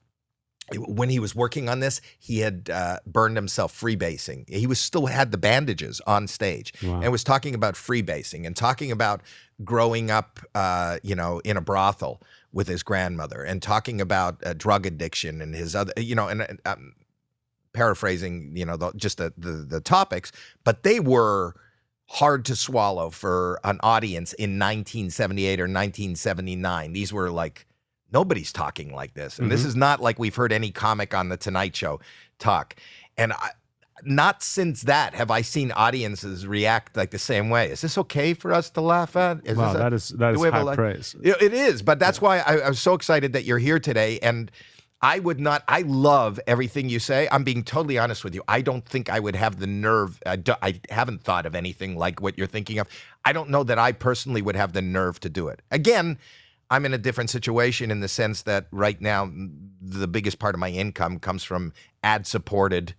when he was working on this, he had burned himself freebasing. He still had the bandages on stage. Wow. And was talking about freebasing and talking about growing up, in a brothel with his grandmother, and talking about drug addiction and his other, and paraphrasing, just the topics, but they were hard to swallow for an audience in 1978 or 1979. These were like, nobody's talking like this. And this is not like we've heard any comic on The Tonight Show talk. And not since that have I seen audiences react like the same way. Is this okay for us to laugh at?
Wow, that is high praise.
It is, but that's why I was so excited that you're here today. And I love everything you say. I'm being totally honest with you. I don't think I would have the nerve. I haven't thought of anything like what you're thinking of. I don't know that I personally would have the nerve to do it. Again, I'm in a different situation in the sense that right now, the biggest part of my income comes from ad-supported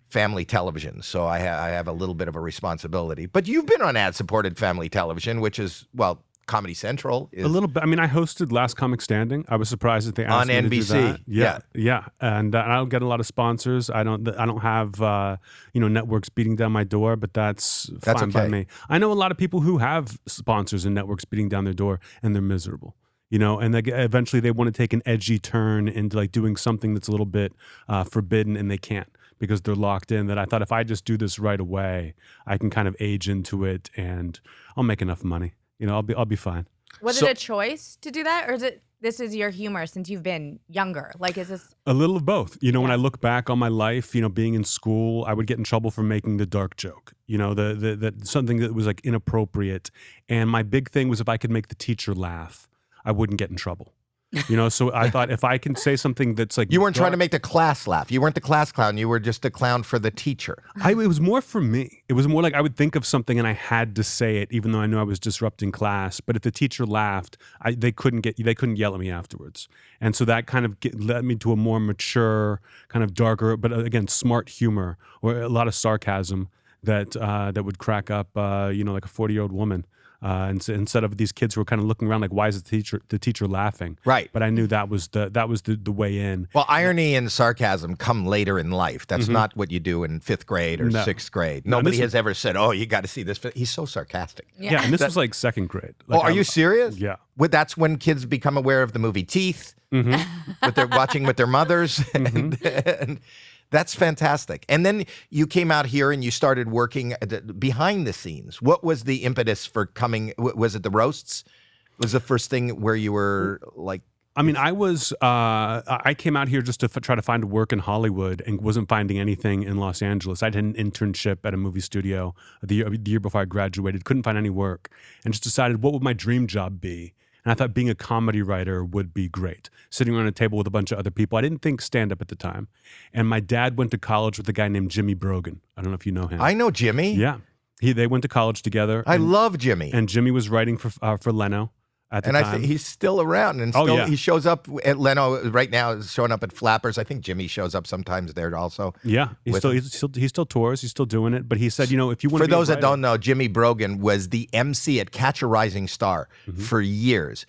family television. So I have a little bit of a responsibility. But you've been on ad-supported family television, which is, Comedy Central is...
A little bit. I mean, I hosted Last Comic Standing. I was surprised that they asked me to do that. Yeah. And I don't get a lot of sponsors. I don't have networks beating down my door, but that's fine
okay
by me. I know a lot of people who have sponsors and networks beating down their door, and they're miserable. And eventually they want to take an edgy turn into like doing something that's a little bit forbidden, and they can't because they're locked in. That I thought if I just do this right away, I can kind of age into it, and I'll make enough money. I'll be fine.
Was it a choice to do that, or is it this is your humor since you've been younger? Like, is this
a little of both? When I look back on my life, being in school, I would get in trouble for making the dark joke. The something that was like inappropriate, and my big thing was if I could make the teacher laugh, I wouldn't get in trouble. So I thought if I can say something that's like
You weren't trying to
dark-
make the class laugh. You weren't the class clown. You were just a clown for the teacher.
it was more for me. It was more like I would think of something and I had to say it, even though I knew I was disrupting class. But if the teacher laughed, they couldn't yell at me afterwards, and so that kind of led me to a more mature, kind of darker, but again, smart humor or a lot of sarcasm that would crack up, like a 40-year-old woman. Instead of these kids who were kind of looking around like, why is the teacher laughing?
Right.
But I knew that was the way in.
Well, irony and sarcasm come later in life. That's not what you do in 5th grade or 6th grade. Nobody has ever said, "Oh, you got to see this." He's so sarcastic.
Yeah, and this was like 2nd grade.
Oh, are you serious?
Yeah.
That's when kids become aware of the movie Teeth. But they're watching with their mothers, and that's fantastic. And then you came out here and you started working behind the scenes. What was the impetus for coming? Was it the roasts? Was the first thing where you were like?
I mean, I came out here just to try to find work in Hollywood and wasn't finding anything in Los Angeles. I had an internship at a movie studio the year before I graduated, couldn't find any work, and just decided what would my dream job be. And I thought being a comedy writer would be great, sitting around a table with a bunch of other people. I didn't think stand-up at the time. And my dad went to college with a guy named Jimmy Brogan. I don't know if you know him.
I know Jimmy.
Yeah. They went to college together.
I love Jimmy.
And Jimmy was writing for Leno at the time.
I think he's still around, and he shows up at Leno right now. Is showing up at Flappers. I think Jimmy shows up sometimes there also.
Yeah, he still tours. He's still doing it. But he said, if you want to,
for those that don't know, Jimmy Brogan was the MC at Catch a Rising Star for years.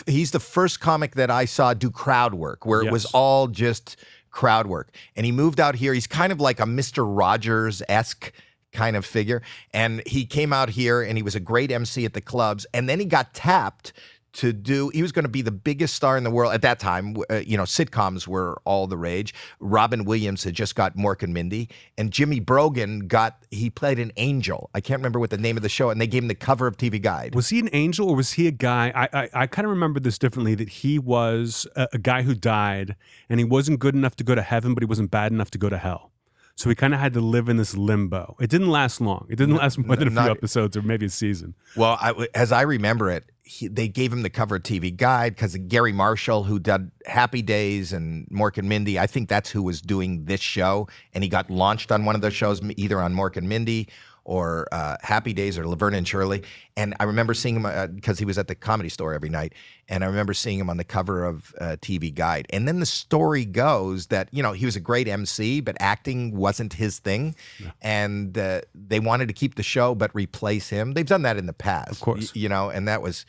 He's the first comic that I saw do crowd work, where it was all just crowd work. And he moved out here. He's kind of like a Mr. Rogers-esque kind of figure. And he came out here and he was a great MC at the clubs. And then he got tapped he was going to be the biggest star in the world at that time. Sitcoms were all the rage. Robin Williams had just got Mork and Mindy, and Jimmy Brogan he played an angel. I can't remember what the name of the show, and they gave him the cover of TV Guide.
Was he an angel or was he a guy? I kind of remember this differently, that he was a guy who died and he wasn't good enough to go to heaven, but he wasn't bad enough to go to hell. So he kind of had to live in this limbo. It didn't last long. It didn't last more than a few episodes or maybe a season.
Well, as I remember it, they gave him the cover of TV Guide because Gary Marshall, who did Happy Days and Mork and Mindy, I think that's who was doing this show. And he got launched on one of those shows, either on Mork and Mindy or Happy Days or Laverne and Shirley. And I remember seeing him because he was at the Comedy Store every night. And I remember seeing him on the cover of TV Guide. And then the story goes that, he was a great MC, but acting wasn't his thing. Yeah. And they wanted to keep the show, but replace him. They've done that in the past.
Of course.
And that was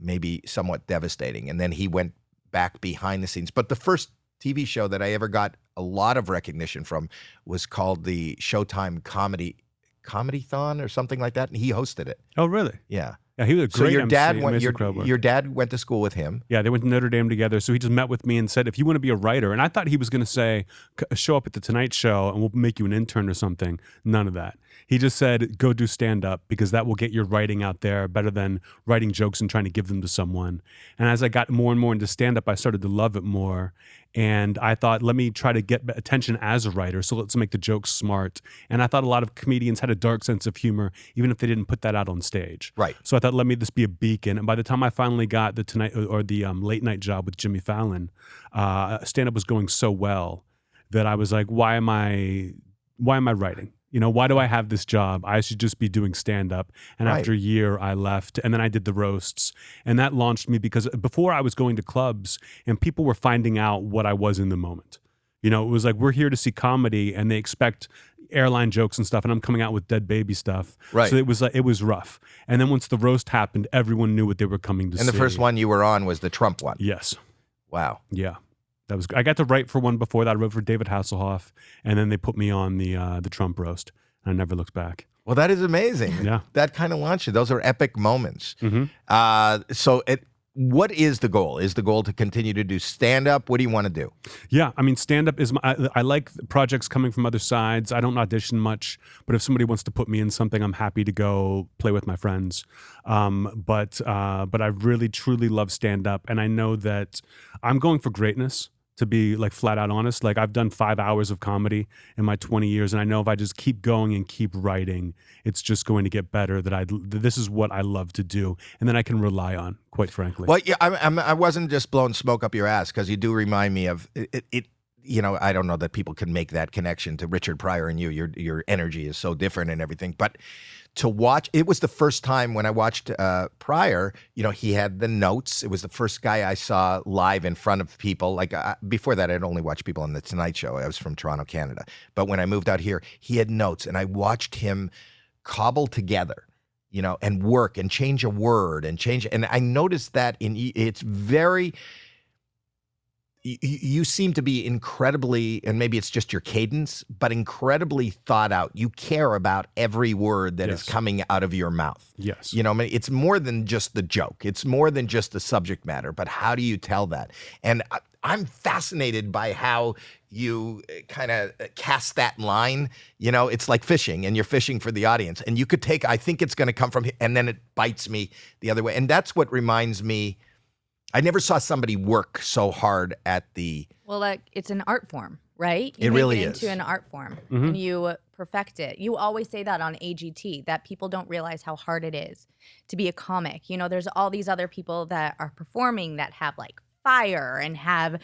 maybe somewhat devastating. And then he went back behind the scenes. But the first TV show that I ever got a lot of recognition from was called the Showtime Comedy-thon or something like that, and he hosted it.
Oh, really?
Yeah.
Yeah, he was a great
So your
MC,
dad
your
dad went to school with him.
Yeah, they went to Notre Dame together. So he just met with me and said, if you want to be a writer, and I thought he was going to say, show up at the Tonight Show and we'll make you an intern or something. None of that. He just said, go do stand-up because that will get your writing out there better than writing jokes and trying to give them to someone. And as I got more and more into stand-up, I started to love it more. And I thought, let me try to get attention as a writer, so let's make the jokes smart. And I thought a lot of comedians had a dark sense of humor, even if they didn't put that out on stage.
Right.
So I thought, let me this be a beacon. And by the time I finally got the Tonight or the late night job with Jimmy Fallon, stand-up was going so well that I was like, why am I writing? Why do I have this job? I should just be doing stand-up. And
Right.
after a year, I left. And then I did the roasts. And that launched me because before I was going to clubs and people were finding out what I was in the moment. It was like, we're here to see comedy and they expect airline jokes and stuff. And I'm coming out with dead baby stuff.
Right.
So it was rough. And then once the roast happened, everyone knew what they were coming to see.
And the first one you were on was the Trump one.
Yes.
Wow.
Yeah. I got to write for one before that. I wrote for David Hasselhoff, and then they put me on the Trump roast. And I never looked back.
Well, that is amazing.
Yeah.
That kind of launched you. Those are epic moments.
Mm-hmm.
What is the goal? Is the goal to continue to do stand-up? What do you want to do?
Yeah, I mean, stand-up is I like projects coming from other sides. I don't audition much, but if somebody wants to put me in something, I'm happy to go play with my friends. But I really, truly love stand-up, and I know that I'm going for greatness. to be like flat out honest. Like I've done 5 hours of comedy in my 20 years, and I know if I just keep going and keep writing, it's just going to get better. This is what I love to do, and then I can rely on, quite frankly.
Well, yeah, I wasn't just blowing smoke up your ass, because you do remind me of it. You know, I don't know that people can make that connection to Richard Pryor and you. Your energy is so different and everything, but to watch, it was the first time when I watched Pryor, you know, he had the notes. It was the first guy I saw live in front of people. Like before that, I'd only watched people on The Tonight Show. I was from Toronto, Canada. But when I moved out here, he had notes, and I watched him cobble together, you know, and work and change a word and change. And I noticed that it's very... You seem to be incredibly, and maybe it's just your cadence, but incredibly thought out. You care about every word that is coming out of your mouth.
Yes.
You know, I mean, it's more than just the joke. It's more than just the subject matter, but how do you tell that? And I'm fascinated by how you kind of cast that line. You know, it's like fishing, and you're fishing for the audience. And you could take, I think it's going to come from here, and then it bites me the other way. And that's what reminds me, I never saw somebody work so hard at the...
Well, like, it's an art form, right? You
it really
make it
is.
into an art form, and you perfect it. You always say that on AGT, that people don't realize how hard it is to be a comic. You know, there's all these other people that are performing that have, like, fire and have,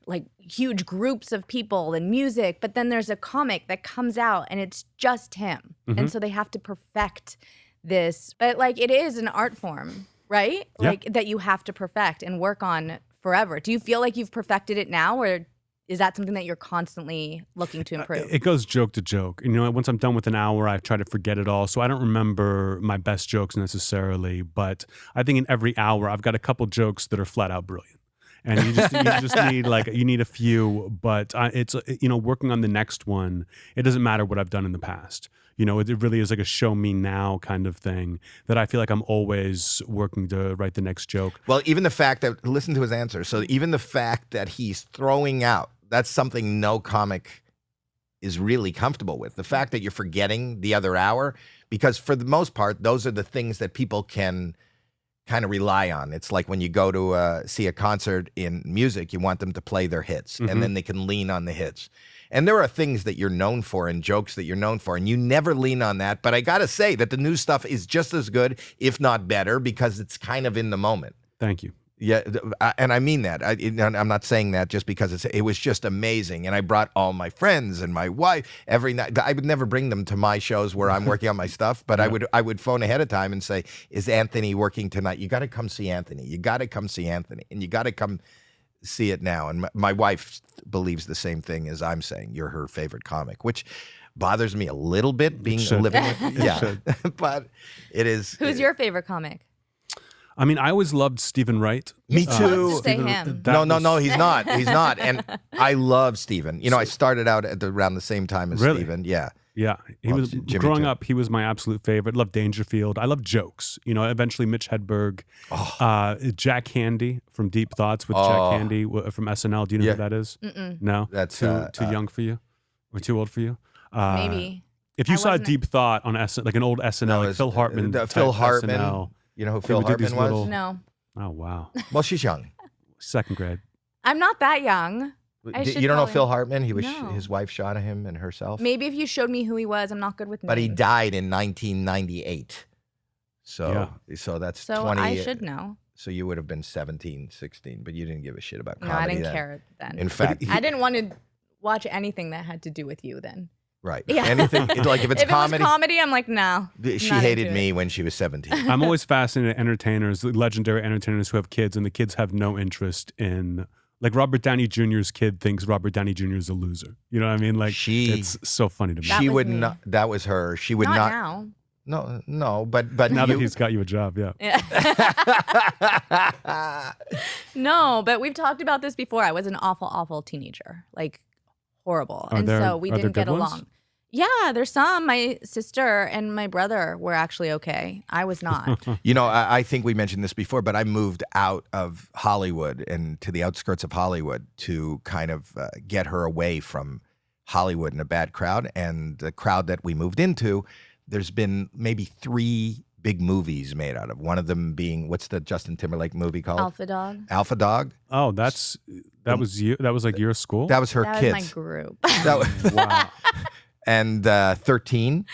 like, huge groups of people and music, but then there's a comic that comes out, and it's just him. And so they have to perfect this. But, like, it is an art form. Right?
Yeah.
Like that you have to perfect and work on forever. Do you feel like you've perfected it now, or is that something that you're constantly looking to improve?
It goes joke to joke. You know, once I'm done with an hour, I try to forget it all. So I don't remember my best jokes necessarily, but I think in every hour, I've got a couple jokes that are flat out brilliant. And you just need you need a few, but it's, you know, working on the next one, it doesn't matter what I've done in the past. You know, it really is like a show me now kind of thing that I feel like I'm always working to write the next joke.
Well, even the fact that, listen to his answer. So even the fact that he's throwing out, that's something no comic is really comfortable with. The fact that you're forgetting the other hour, because for the most part, those are the things that people can kind of rely on. It's like when you go to see a concert in music, you want them to play their hits, and then they can lean on the hits. And there are things that you're known for and jokes that you're known for, and you never lean on that. But I got to say that the new stuff is just as good, if not better, because it's kind of in the moment.
Thank you.
Yeah, and I mean that. I'm not saying that just because it was just amazing. And I brought all my friends and my wife every night. I would never bring them to my shows where I'm working on my stuff, but I would phone ahead of time and say, "Is Anthony working tonight? You got to come see Anthony. You got to come see Anthony, and you got to come see it now." And my wife believes the same thing as I'm saying. You're her favorite comic, which bothers me a little bit, being living with. Yeah, but it is.
Who's your favorite comic?
I mean, I always loved Stephen Wright.
Me too.
Let's just say him.
No, he's not. He's not. And I love Stephen. You know, I started out around the same time as Stephen. Yeah.
Yeah,
Well,
was
Jimmy
growing
too.
up. He was my absolute favorite. Loved Dangerfield. I loved jokes. You know, eventually Mitch Hedberg, Jack Handy from Deep Thoughts with Jack Handy from SNL. Do you know who that is? No,
That's
too young for you, or too old for you.
Maybe.
If you
I
saw
wasn't-
Deep Thought on like an old SNL, like Phil Hartman.
Phil
type
Hartman.
SNL,
You know who
he
Phil
would do these
Hartman was?
little-
No.
Oh wow,
Well, she's young.
second grade.
I'm not that young. I
You
should
don't know
probably-
Phil Hartman? He was
No.
his wife shot him and herself.
Maybe if you showed me who he was, I'm not good with names.
But he died in 1998. So that's
So
20.
I should know.
So you would have been 17, 16, but you didn't give a shit about
No,
comedy
I didn't
then.
care then.
In fact,
I didn't want to watch anything that had to do with you then.
right.
Yeah.
Anything like if it's
if
comedy.
it was comedy, I'm like, no.
She
not
hated
into
me
it.
when she was 17.
I'm always fascinated at entertainers, legendary entertainers who have kids, and the kids have no interest in. Like Robert Downey Jr.'s kid thinks Robert Downey Jr. is a loser. You know what I mean? Like it's so funny to me.
She
was
would
me.
not. That was her. She would
Not
not.
now.
No. But
Now
you,
that he's got you a job, yeah.
No, but we've talked about this before. I was an awful, awful teenager, like horrible, and so we didn't get along. Yeah, there's some. My sister and my brother were actually okay. I was not.
You know, I think we mentioned this before, but I moved out of Hollywood and to the outskirts of Hollywood to kind of get her away from Hollywood and a bad crowd. And the crowd that we moved into, there's been maybe 3 big movies made out of. One of them being, what's the Justin Timberlake movie called?
Alpha Dog.
Alpha Dog.
Oh, that was you. That was like your school.
That was her
That
kids.
was my group.
Wow. And 13.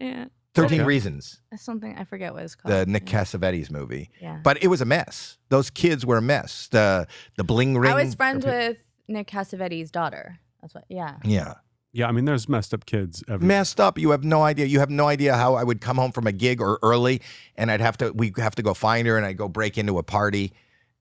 Yeah.
13
Okay.
Reasons.
Something I forget what it's called.
The Nick Cassavetes movie.
Yeah.
But it was a mess. Those kids were a mess. The bling ring.
I was friends with Nick Cassavetes' daughter. That's what. Yeah.
Yeah.
Yeah, I mean, there's messed up kids everywhere.
Messed up. You have no idea. You have no idea how I would come home from a gig or early, and we'd have to go find her, and I'd go break into a party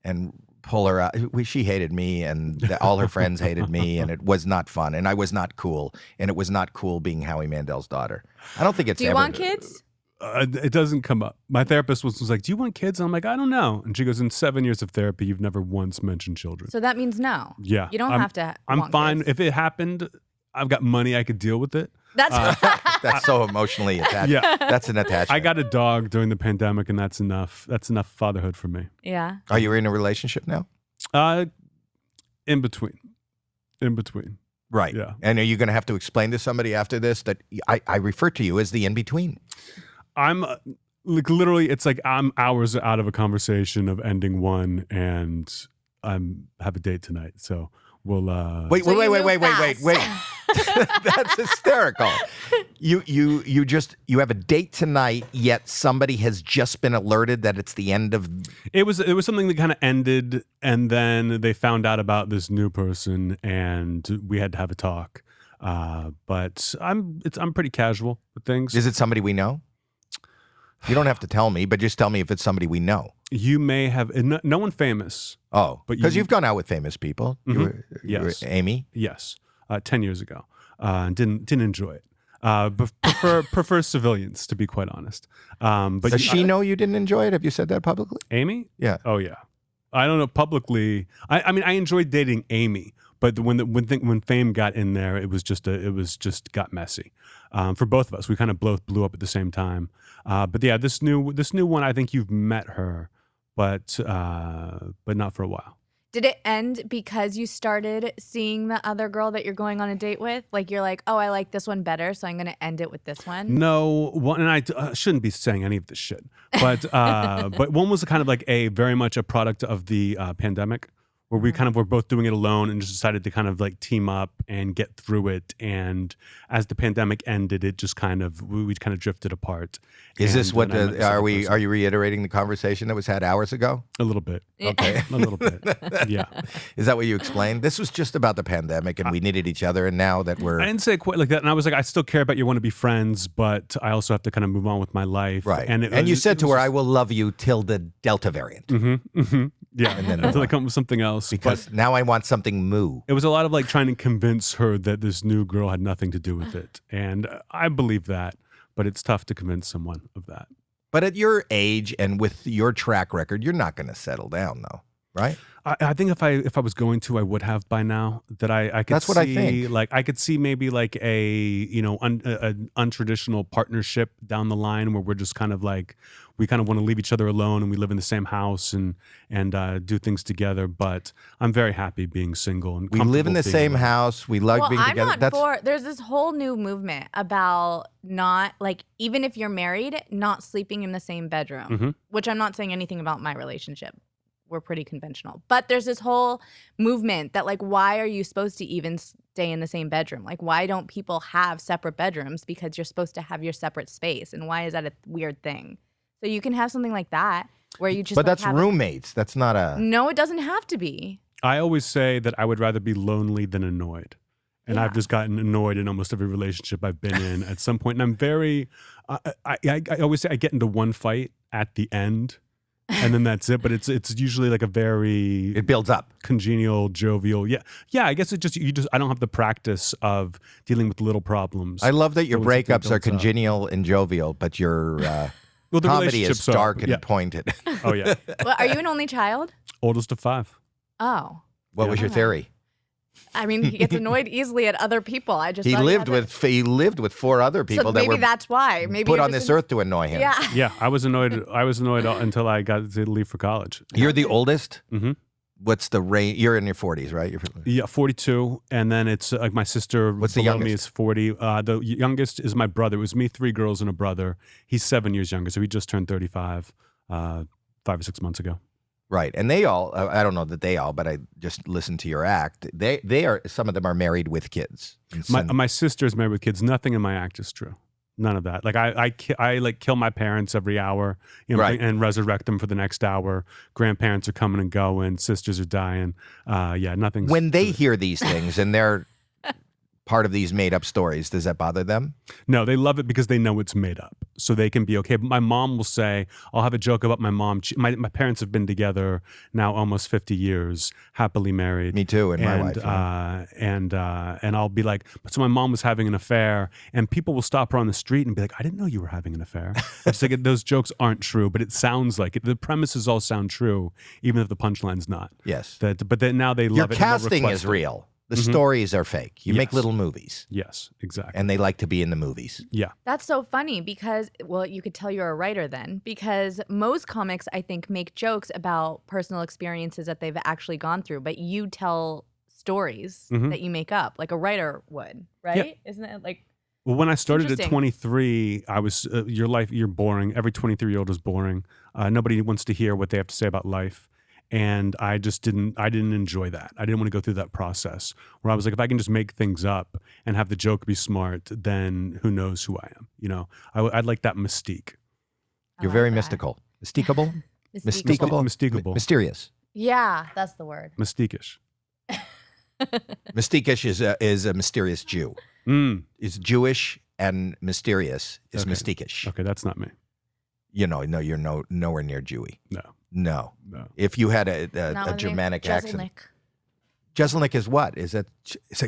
and pull her out. She hated me, and all her friends hated me, and it was not fun, and I was not cool, and it was not cool being Howie Mandel's daughter. I don't think it's
Do you
ever.
want kids?
It doesn't come up. My therapist was like, "Do you want kids?" And I'm like, "I don't know." And she goes, "In 7 years of therapy, you've never once mentioned children."
So that means no.
Yeah,
You don't have to.
I'm
want
fine
kids.
if it happened. I've got money. I could deal with it.
That's
That's so emotionally attached.
Yeah.
That's an attachment.
I got a dog during the pandemic, and that's enough. That's enough fatherhood for me.
yeah.
Are you in a relationship now?
In between.
Right.
Yeah.
And are you going to have to explain to somebody after this that I refer to you as the in-between?
I'm like literally, it's like I'm hours out of a conversation of ending one, and have a date tonight. So we'll.
Wait.
So you move
That's hysterical. You have a date tonight, yet somebody has just been alerted that it's the end of.
It was something that kind of ended, and then they found out about this new person, and we had to have a talk. But I'm pretty casual with things.
Is it somebody we know? You don't have to tell me, but just tell me if it's somebody we know.
You may have no one famous.
Oh,
But
because
you-
you've gone out with famous people.
Mhm.
You were
Yes.
Amy.
Yes, 10 years ago. Didn't enjoy it. Prefer civilians, to be quite honest. But
Does she know you didn't enjoy it? Have you said that publicly?
Amy?
Yeah.
Oh yeah. I don't know publicly. I mean, I enjoyed dating Amy, but when fame got in there, it was just got messy. For both of us, we kind of both blew up at the same time. But yeah, this new one, I think you've met her, but not for a while.
Did it end because you started seeing the other girl that you're going on a date with? Like you're like, oh, I like this one better, so I'm going to end it with this one.
No, one, and I shouldn't be saying any of this shit, but one was kind of like very much a product of the pandemic, where we kind of were both doing it alone and just decided to kind of like team up and get through it. And as the pandemic ended, it just kind of we kind of drifted apart.
Is this
And
what
then I met this
are
other
we?
person.
Are you reiterating the conversation that was had hours ago?
A little bit.
Okay.
A little bit. Yeah.
Is that what you explained? This was just about the pandemic, and we needed each other, and now that we're
I didn't say it quite like that, and I was like, I still care about you, want to be friends, but I also have to kind of move on with my life.
right,
And
you said to her, "I will love you till the Delta variant,"
yeah,
and then
until I come up with something else.
because now I want something moo.
It was a lot of like trying to convince her that this new girl had nothing to do with it. And I believe that, but it's tough to convince someone of that.
But at your age and with your track record, you're not going to settle down, though, right?
I think if I was going to, I would have by now. That I could
That's
see,
what I think.
like I could see maybe like an untraditional partnership down the line where we're just kind of like we kind of want to leave each other alone and we live in the same house and do things together. But I'm very happy being single and
We live in
comfortable
the
being
same
alone.
house. We like
Well,
being
I'm
together.
not there's this whole new movement about not like, even if you're married, not sleeping in the same bedroom,
Mhm.
which I'm not saying anything about my relationship. We're pretty conventional. But there's this whole movement that like, why are you supposed to even stay in the same bedroom? Like, why don't people have separate bedrooms? Because you're supposed to have your separate space. And why is that a weird thing? So you can have something like that where you just
But
like,
that's
have
roommates. That's not a.
No, it doesn't have to be.
I always say that I would rather be lonely than annoyed. And I've just gotten annoyed in almost every relationship I've been in at some point. And I'm very, I always say I get into one fight at the end and then that's it. But it's usually like a very
It builds up.
congenial, jovial. Yeah. I guess I don't have the practice of dealing with little problems.
I love that your
Once it
breakups are
builds up.
congenial and jovial, but your
Well, the
comedy is
relationships are,
dark and
yeah.
pointed.
Oh yeah.
Well, are you an only child?
Oldest of 5.
Oh.
What was your theory?
I mean, he gets annoyed easily at other people. I just
He
thought
lived
had
with 4 other people
so
that
maybe
were
that's why. Maybe
put
you're
on
just
this earth to annoy him.
Yeah.
Yeah. I was annoyed until I got to leave for college.
You're the oldest.
Mm-hmm.
What's the range? You're in your 40s, right?
Yeah, 42, and then it's like my sister.
What's the
below me
youngest?
is 40. The youngest is my brother. It was me, 3 girls and a brother. He's 7 years younger, so he just turned 35 5 or 6 months ago.
Right, and they all, I don't know that they all, but I just listened to your act. They are, some of them are married with kids.
My sister's married with kids. Nothing in my act is true. None of that. Like I like kill my parents every hour,
Right.
and resurrect them for the next hour. Grandparents are coming and going. Sisters are dying. Yeah, nothing's.
When they hear these things and they're part of these made up stories, does that bother them?
No, they love it because they know it's made up. So they can be okay. But my mom will say, I'll have a joke about my mom. My parents have been together now almost 50 years, happily married.
Me too, and my wife. Yeah.
And I'll be like, so my mom was having an affair, and people will stop her on the street and be like, I didn't know you were having an affair. It's like, those jokes aren't true, but it sounds like it. The premises all sound true, even if the punchline's not.
Yes.
But then now they love
Your
it.
casting is real. The stories are fake. You make little movies.
Yes, exactly.
And they like to be in the movies.
Yeah.
That's so funny because, well, you could tell you're a writer then, because most comics, I think, make jokes about personal experiences that they've actually gone through, but you tell stories that you make up like a writer would, right?
Yeah.
Isn't it like?
Well, when I started at
Interesting.
23, I was you're boring. Every 23-year-old is boring. Nobody wants to hear what they have to say about life. And I didn't enjoy that. I didn't want to go through that process where I was like, if I can just make things up and have the joke be smart, then who knows who I am? You know, I'd like that mystique.
You're very mystical. Mysticable? Mysticable?
Mysticable.
Mysterious.
Yeah, that's the word.
Mystiquish.
Mystiquish is a mysterious Jew. It's Jewish and mysterious is mystiquish.
Okay, that's not me.
You know, no, you're nowhere near Jewy.
No.
If you had a
Not with me.
Germanic accent.
Jeselnik.
Jeselnik is what? Is it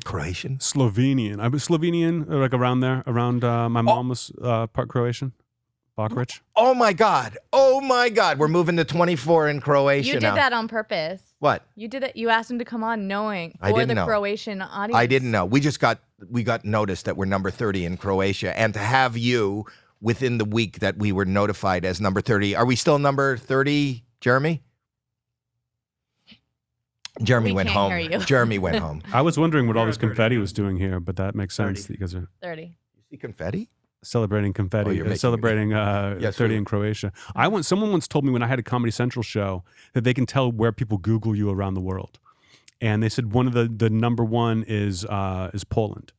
Croatian?
Slovenian. I was Slovenian, like around there. Around my mom was part Croatian. Bakric.
Oh my God. We're moving to 24 in Croatia
You did
now.
that on purpose.
What?
You did it. You asked him to come on knowing
I
for
didn't
the
know.
Croatian audience.
I didn't know. We got notice that we're number 30 in Croatia, and to have you within the week that we were notified as number 30. Are we still number 30, Jeremy? Jeremy
We
went
can't
home.
hear you.
Jeremy went home.
I was wondering what all this confetti was doing here, but that makes sense because they're
30.
You see confetti?
celebrating confetti,
you're making
celebrating
Yes,
30
sir.
in Croatia. Someone once told me when I had a Comedy Central show that they can tell where people Google you around the world. And they said one of the number one is Poland.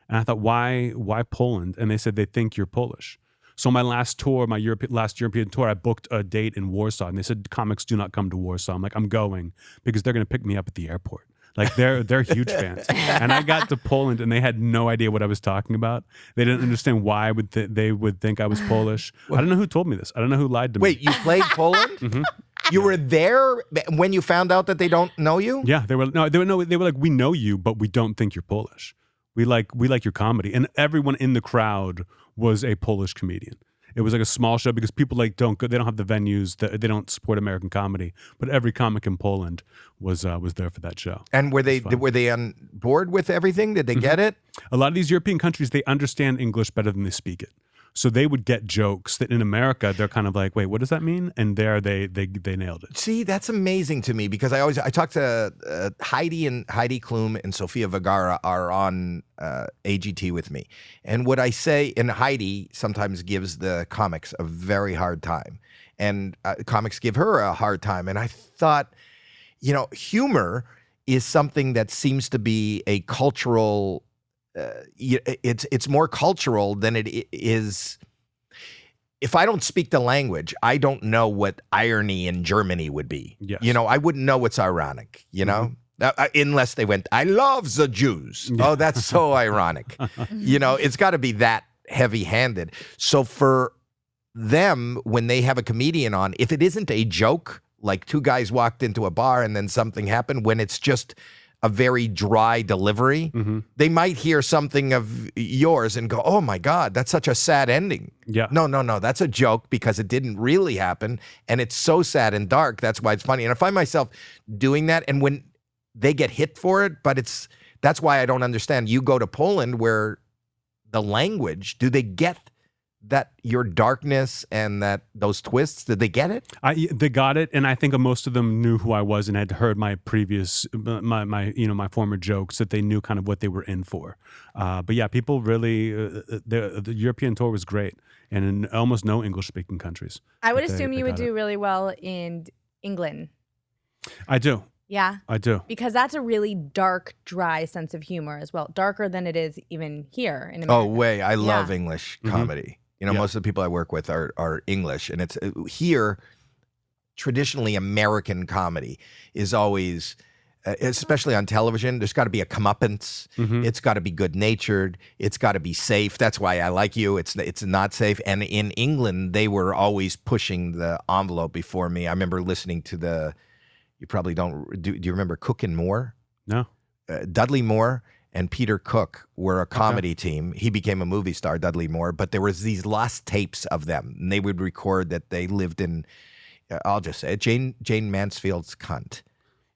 And I thought, why Poland? And they said they think you're Polish. So my last tour, last European tour, I booked a date in Warsaw, and they said comics do not come to Warsaw. I'm like, I'm going because they're going to pick me up at the airport. Like they're huge fans. And I got to Poland, and they had no idea what I was talking about. They didn't understand why they would think I was Polish. I don't know who told me this. I don't know who lied to me.
Wait, you played Poland?
Mhm.
You were there when you found out that they don't know you?
Yeah, they were like, we know you, but we don't think you're Polish. We like your comedy, and everyone in the crowd was a Polish comedian. It was like a small show because people don't have the venues, they don't support American comedy. But every comic in Poland was there for that show.
And were they on board with everything? Did they get it?
A lot of these European countries, they understand English better than they speak it. So they would get jokes that in America they're kind of like, wait, what does that mean? And there they nailed it.
See, that's amazing to me because I talk to Heidi Klum and Sofia Vergara are on AGT with me, and what I say, and Heidi sometimes gives the comics a very hard time, and comics give her a hard time, and I thought, humor is something that seems to be a cultural. It's more cultural than it is. If I don't speak the language, I don't know what irony in Germany would be.
Yes.
I wouldn't know what's ironic, unless they went, I love the Jews.
Yeah.
Oh, that's so ironic. It's got to be that heavy-handed. So for them, when they have a comedian on, if it isn't a joke, like two guys walked into a bar and then something happened, when it's just a very dry delivery, they might hear something of yours and go, oh my God, that's such a sad ending.
Yeah.
No, that's a joke because it didn't really happen. And it's so sad and dark. That's why it's funny. And I find myself doing that. And when they get hit for it, that's why I don't understand. You go to Poland where the language, do they get that your darkness and that those twists? Did they get it?
They got it, and I think most of them knew who I was and had heard my previous, my former jokes, that they knew kind of what they were in for. But yeah, people really, the European tour was great, and in almost no English-speaking countries.
I would assume you would do really well in England.
I do.
Yeah.
I do.
Because that's a really dark, dry sense of humor as well. Darker than it is even here in America.
Oh, way. I love English comedy. You know, most of the people I work with are English. And it's here, traditionally American comedy is always, especially on television, there's got to be a comeuppance. It's got to be good-natured. It's got to be safe. That's why I like you. It's not safe. And in England, they were always pushing the envelope before me. I remember listening to you probably don't, do you remember Cook and Moore?
No.
Dudley Moore and Peter Cook were a comedy team. He became a movie star, Dudley Moore, but there was these lost tapes of them. And they would record that they lived in, I'll just say it, Jane Mansfield's cunt.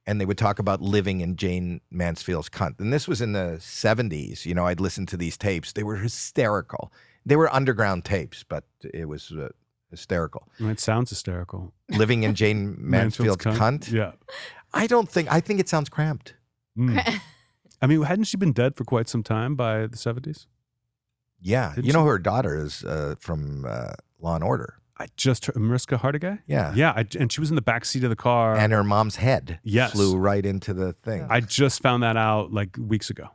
And they would talk about living in Jane Mansfield's cunt. And this was in the 70s. You know, I'd listen to these tapes. They were hysterical. They were underground tapes, but it was hysterical.
It sounds hysterical.
Living in Jane Mansfield's cunt?
Yeah.
I think it sounds cramped.
I mean, hadn't she been dead for quite some time by the 70s?
Yeah. You know who her daughter is from Law and Order?
I just heard Mariska Hargitay?
Yeah.
Yeah, and she was in the back seat of the car.
And her mom's head flew right into the thing.
I just found that out like weeks ago.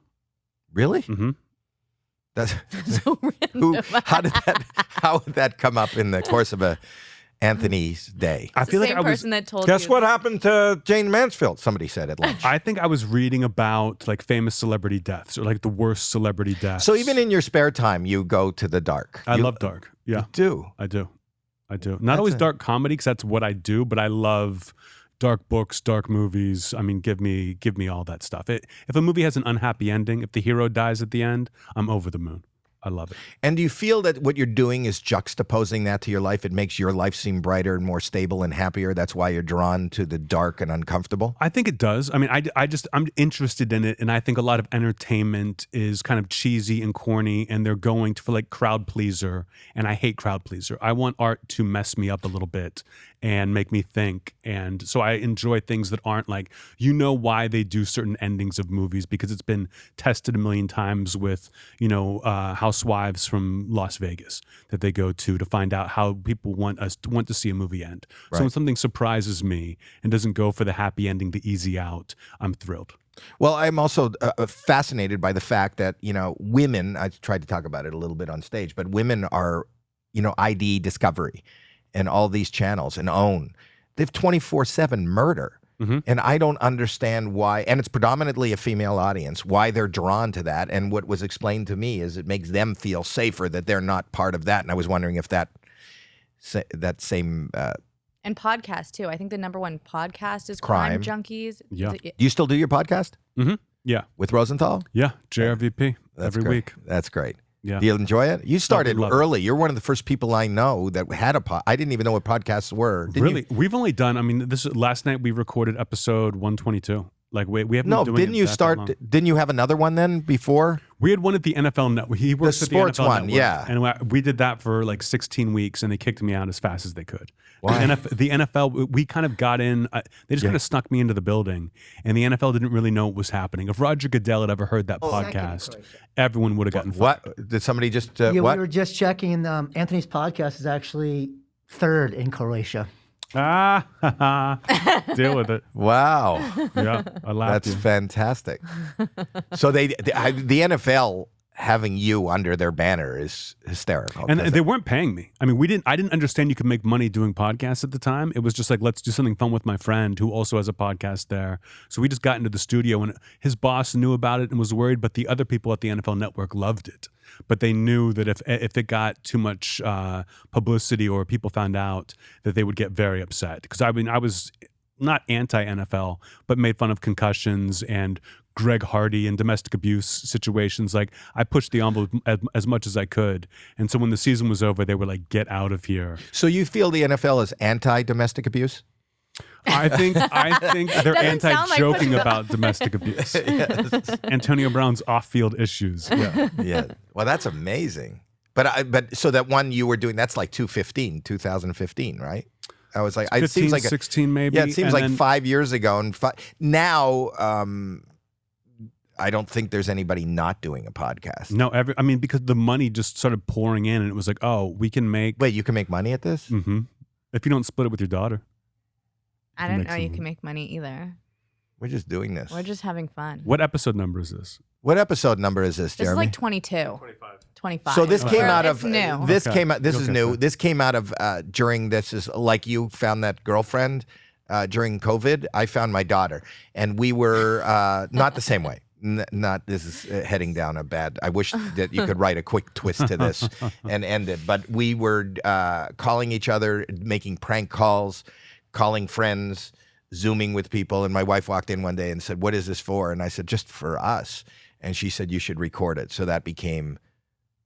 Really?
Mm-hmm.
That's so random. How would that come up in the course of Anthony's day?
I feel like I was. That told
guess
you.
What happened to Jane Mansfield? Somebody said at lunch.
I think I was reading about like famous celebrity deaths or like the worst celebrity deaths.
So even in your spare time, you go to the dark.
I love dark. Yeah,
you do.
I do. Not always dark comedy because that's what I do, but I love dark books, dark movies. I mean, give me all that stuff. If a movie has an unhappy ending, if the hero dies at the end, I'm over the moon. I love it.
And do you feel that what you're doing is juxtaposing that to your life? It makes your life seem brighter and more stable and happier. That's why you're drawn to the dark and uncomfortable?
I think it does. I mean, I'm interested in it. And I think a lot of entertainment is kind of cheesy and corny and they're going for like crowd pleaser. And I hate crowd pleaser. I want art to mess me up a little bit and make me think. And so I enjoy things that aren't like, why they do certain endings of movies because it's been tested a million times with, housewives from Las Vegas that they go to find out how people want to see a movie end. Right. So when something surprises me and doesn't go for the happy ending, the easy out, I'm thrilled.
Well, I'm also fascinated by the fact that, women, I tried to talk about it a little bit on stage, but women are, ID Discovery and all these channels and OWN. They have 24/7 murder. Mm-hmm. And I don't understand why, and it's predominantly a female audience, why they're drawn to that. And what was explained to me is it makes them feel safer that they're not part of that. And I was wondering if that same...
and podcast, too. I think the number one podcast is Crime Junkies.
Yeah. Do you still do your podcast?
Mm-hmm. Yeah.
With Rosenthal?
Yeah. JRVP every week.
That's great.
Yeah.
Do you enjoy it? You started early. You're one of the first people I know that had a pod. I didn't even know what podcasts were.
Really? We've only done, last night we recorded episode 122. Like we haven't been doing
didn't you start? Didn't you have another one then before?
We had one at the NFL Network. He works
the
at the
sports
NFL
one,
Network,
yeah.
And we did that for like 16 weeks, and they kicked me out as fast as they could.
Why?
The NFL, we kind of got in. They just kind of snuck me into the building, and the NFL didn't really know what was happening. If Roger Goodell had ever heard that podcast, everyone would have gotten fired.
What did somebody just?
Yeah,
what?
we were just checking. Anthony's podcast is actually third in Croatia.
Deal with it.
Wow.
Yeah, I laughed.
That's fantastic. So the NFL having you under their banner is hysterical.
And they weren't paying me. I didn't understand you could make money doing podcasts at the time. It was just like, let's do something fun with my friend who also has a podcast there. So we just got into the studio and his boss knew about it and was worried, but the other people at the NFL Network loved it. But they knew that if it got too much publicity or people found out, that they would get very upset. Because I was not anti-NFL, but made fun of concussions and Greg Hardy and domestic abuse situations. Like I pushed the envelope as much as I could. And so when the season was over, they were like, get out of here.
So you feel the NFL is anti-domestic abuse?
I think they're anti-joking about domestic abuse. Yes. Antonio Brown's off-field issues.
Yeah. Well, that's amazing. But so that one you were doing, that's like 2015, right? I was like, it
15,
seems like
16 maybe.
Yeah, it seems
and
like
then-
5 years ago. And now, I don't think there's anybody not doing a podcast.
No, I mean, because the money just started pouring in, and it was like, oh, we can make.
Wait, you can make money at this?
Mm-hmm. If you don't split it with your daughter.
I didn't know you can make money either.
We're just doing this.
We're just having fun.
What episode number is this?
What episode number is this,
This
Jeremy?
is like 22. 25.
So this came out
It's
of
new.
this
Okay.
came out. This is
Okay,
new.
fine.
This came out of during this is like you found that girlfriend during COVID. I found my daughter, and we were not the same way. Not this is heading down a bad. I wish that you could write a quick twist to this and end it. But we were calling each other, making prank calls, calling friends, Zooming with people. And my wife walked in one day and said, "What is this for?" And I said, "Just for us." And she said, "You should record it." So that became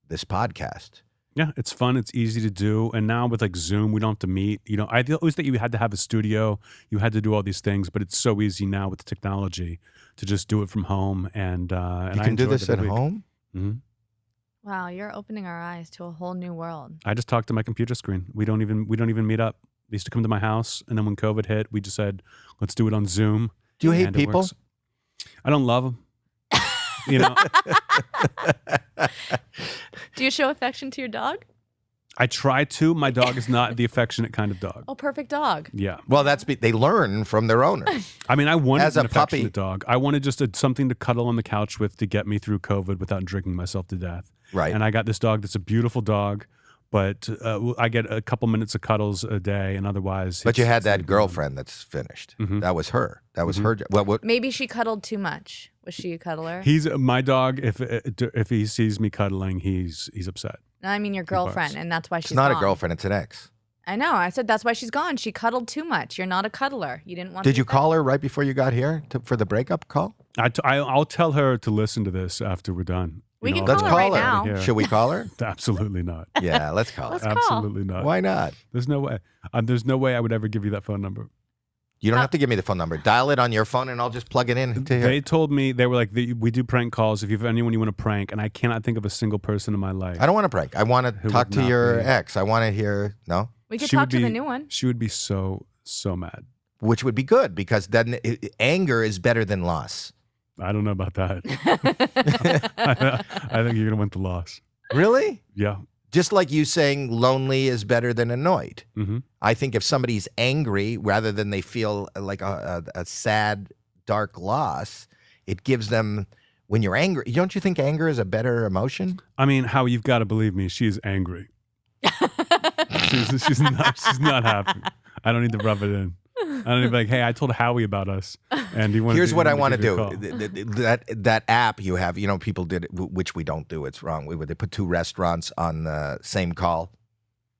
this podcast.
Yeah, it's fun. It's easy to do. And now with like Zoom, we don't have to meet. I always thought you had to have a studio. You had to do all these things, but it's so easy now with the technology to just do it from home. And
You
I
can do
enjoy it
this
every
at
week.
home?
hmm
Wow, you're opening our eyes to a whole new world.
I just talk to my computer screen. We don't even meet up. They used to come to my house, and then when COVID hit, we just said, let's do it on Zoom.
Do you hate
And it
people?
works. I don't love them.
Do you show affection to your dog?
I try to. My dog is not the affectionate kind of dog.
Oh, perfect dog.
Yeah.
Well, they learn from their owner.
I mean, I wanted
As
an
a puppy.
affectionate dog. I wanted just something to cuddle on the couch with to get me through COVID without drinking myself to death.
Right.
And I got this dog that's a beautiful dog, but I get a couple minutes of cuddles a day, and otherwise.
But you
it's-
had
it's
that
like-
girlfriend that's finished.
Mhm.
That was her. That was her. What?
Maybe she cuddled too much. Was she a cuddler?
He's my dog. If he sees me cuddling, he's upset.
No, I mean your girlfriend, and that's why she's
It's not
gone.
a girlfriend. It's an ex.
I know. I said that's why she's gone. She cuddled too much. You're not a cuddler. You didn't want.
Did
the
you call her right before you got here for the breakup call?
I'll tell her to listen to this after we're done.
We can
Let's
call her right
call
now.
her. Should we call her?
Absolutely not.
Yeah, let's call her.
Let's call.
Absolutely not.
Why not?
There's no way. There's no way I would ever give you that phone number.
You don't have to give me the phone number. Dial it on your phone, and I'll just plug it in to here.
They told me, they were like, we do prank calls if you have anyone you want to prank, and I cannot think of a single person in my life.
I don't want to prank. I want to
Who
talk
would
to
not
your
be-
ex. I want to hear no,
We could
She
talk
would
to the
be-
new one.
She would be so mad.
which would be good because then anger is better than loss.
I don't know about that. I think you're gonna win the loss.
Really?
Yeah.
Just like you saying lonely is better than annoyed.
hmm
I think if somebody's angry rather than they feel like a sad, dark loss, it gives them, when you're angry, don't you think anger is a better emotion?
I mean, Howie, you've got to believe me. She's angry. she's not happy. I don't need to rub it in. I don't need to be like, hey, I told Howie about us, and he wanted.
Here's what I want to
give you
do.
a call.
That app you have, people did it, which we don't do. It's wrong. They put two restaurants on the same call.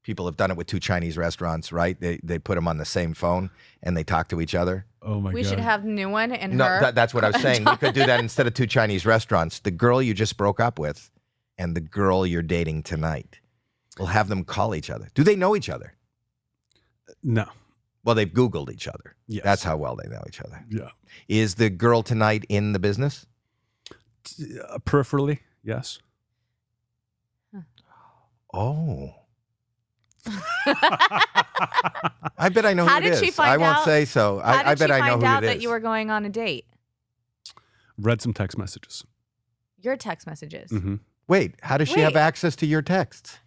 People have done it with two Chinese restaurants, right? They put them on the same phone and they talk to each other.
Oh my
We
god.
should have the new one and
No,
her.
that's what I was saying. We could do that instead of two Chinese restaurants. The girl you just broke up with and the girl you're dating tonight. We'll have them call each other. Do they know each other?
No.
Well, they've Googled each other.
Yes.
That's how well they know each other.
Yeah.
Is the girl tonight in the business?
Peripherally, yes.
Oh. I bet I know
How
who it
did
is.
she find
I won't
out?
say so.
How
I
did
bet
she
I know
find
who
out
it
that
is.
you were going on a date?
Read some text messages.
Your text messages.
hmm
Wait, how does she have
Wait.
access to your texts?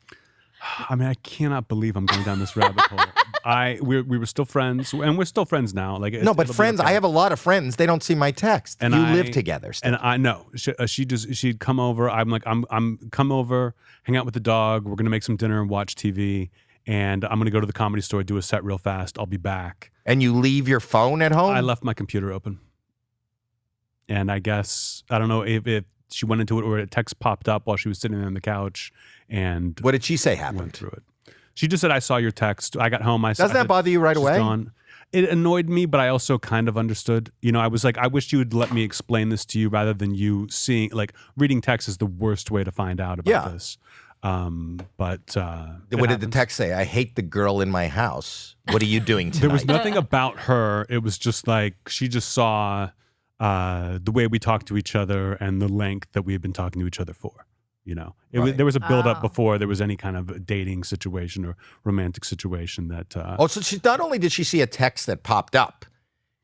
I mean, I cannot believe I'm going down this rabbit hole. We were still friends, and we're still friends now. Like
No, but
it'll be
friends,
okay.
I have a lot of friends. They don't see my text.
And
you
I-
live together still.
And I know she'd come over. I'm like, I'm come over, hang out with the dog. We're gonna make some dinner and watch TV. And I'm gonna go to the Comedy Store, do a set real fast. I'll be back.
And you leave your phone at home?
I left my computer open. And I guess I don't know if she went into it or a text popped up while she was sitting there on the couch. And
What did she say
went
happened?
through it. She just said, "I saw your text. I got home.
Doesn't that bother you right
she's
away?
gone." It annoyed me, but I also kind of understood. I was like, I wish you would let me explain this to you rather than you seeing, like, reading text is the worst way to find out about
Yeah.
this. But it
What did the
happens.
text say? I hate the girl in my house. What are you doing tonight?
There was nothing about her. It was just like she just saw the way we talked to each other and the length that we had been talking to each other for. You know,
Right.
there was a build up
Oh.
before there was any kind of dating situation or romantic situation that
Oh, so she not only did she see a text that popped up,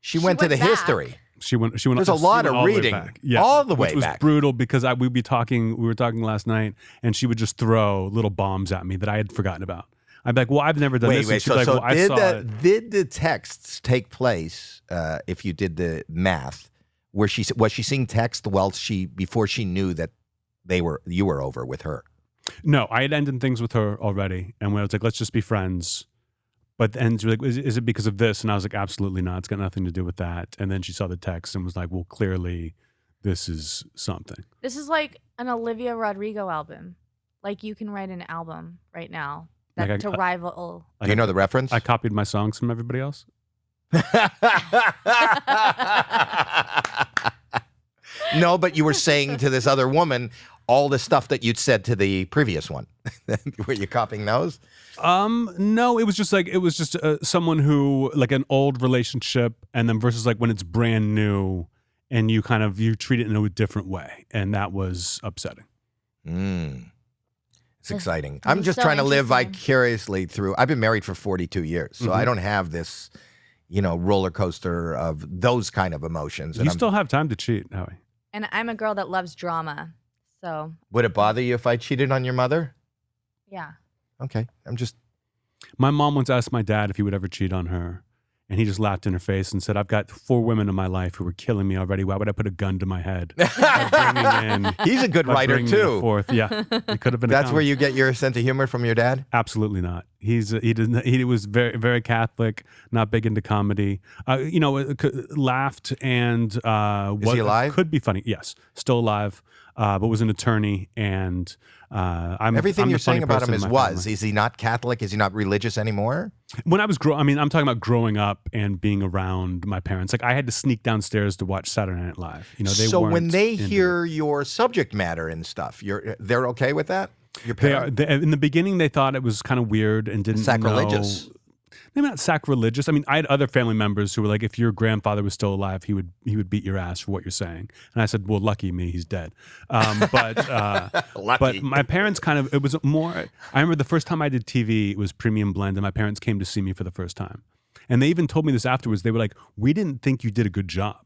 she went to
went
the
back.
history.
she went.
There's a lot of
all the way
reading,
back. Yeah,
all the way
which was
back.
brutal because we were talking last night, and she would just throw little bombs at me that I had forgotten about. I'd be like, "Well, I've never done this."
Wait.
And she'd
So,
be like,
so
well, I saw it.
did the texts take place? If you did the math, was she seeing text before she knew that you were over with her?
No, I had ended things with her already, and when I was like, "Let's just be friends," but then she was like, "Is it because of this?" And I was like, "Absolutely not. It's got nothing to do with that." And then she saw the text and was like, "Well, clearly, this is something."
This is like an Olivia Rodrigo album. Like you can write an album right now
Like
to rival.
Do you know the reference?
I copied my songs from everybody else.
No, but you were saying to this other woman all the stuff that you'd said to the previous one. Were you copying those?
No, it was just someone who like an old relationship, and then versus like when it's brand new, and you treat it in a different way, and that was upsetting.
It's exciting.
That
I'm
is
just
so
trying to live
interesting.
vicariously through. I've been married for 42 years, so
Mhm.
I don't have this, roller coaster of those kind of emotions. And
You still have time to cheat, Howie.
And I'm a girl that loves drama. So,
would it bother you if I cheated on your mother?
yeah.
Okay, I'm just.
My mom once asked my dad if he would ever cheat on her, and he just laughed in her face and said, "I've got 4 women in my life who are killing me already. Why would I put a gun to my head?"
He's a good writer too.
Fourth, yeah, he could have been.
That's where you get your sense of humor from your dad.
Absolutely not. He was very very Catholic, not big into comedy. Laughed and
Is he alive?
Could be funny. Yes, still alive, but was an attorney. And
Everything
I'm
you're
the funny
saying about
person
him
in my
is
family.
is he not Catholic? Is he not religious anymore?
When I was I'm talking about growing up and being around my parents. Like I had to sneak downstairs to watch Saturday Night Live. They
So when
weren't
they
into it.
hear your subject matter and stuff, they're okay with that? Your
They are,
parents?
in the beginning, they thought it was kind of weird and didn't
Sacrilegious.
know. Maybe not sacrilegious. I mean, I had other family members who were like, if your grandfather was still alive, he would beat your ass for what you're saying. And I said, well, lucky me, he's dead. But
Lucky.
my parents it was more. I remember the first time I did TV, it was Premium Blend, and my parents came to see me for the first time, and they even told me this afterwards. They were like, we didn't think you did a good job.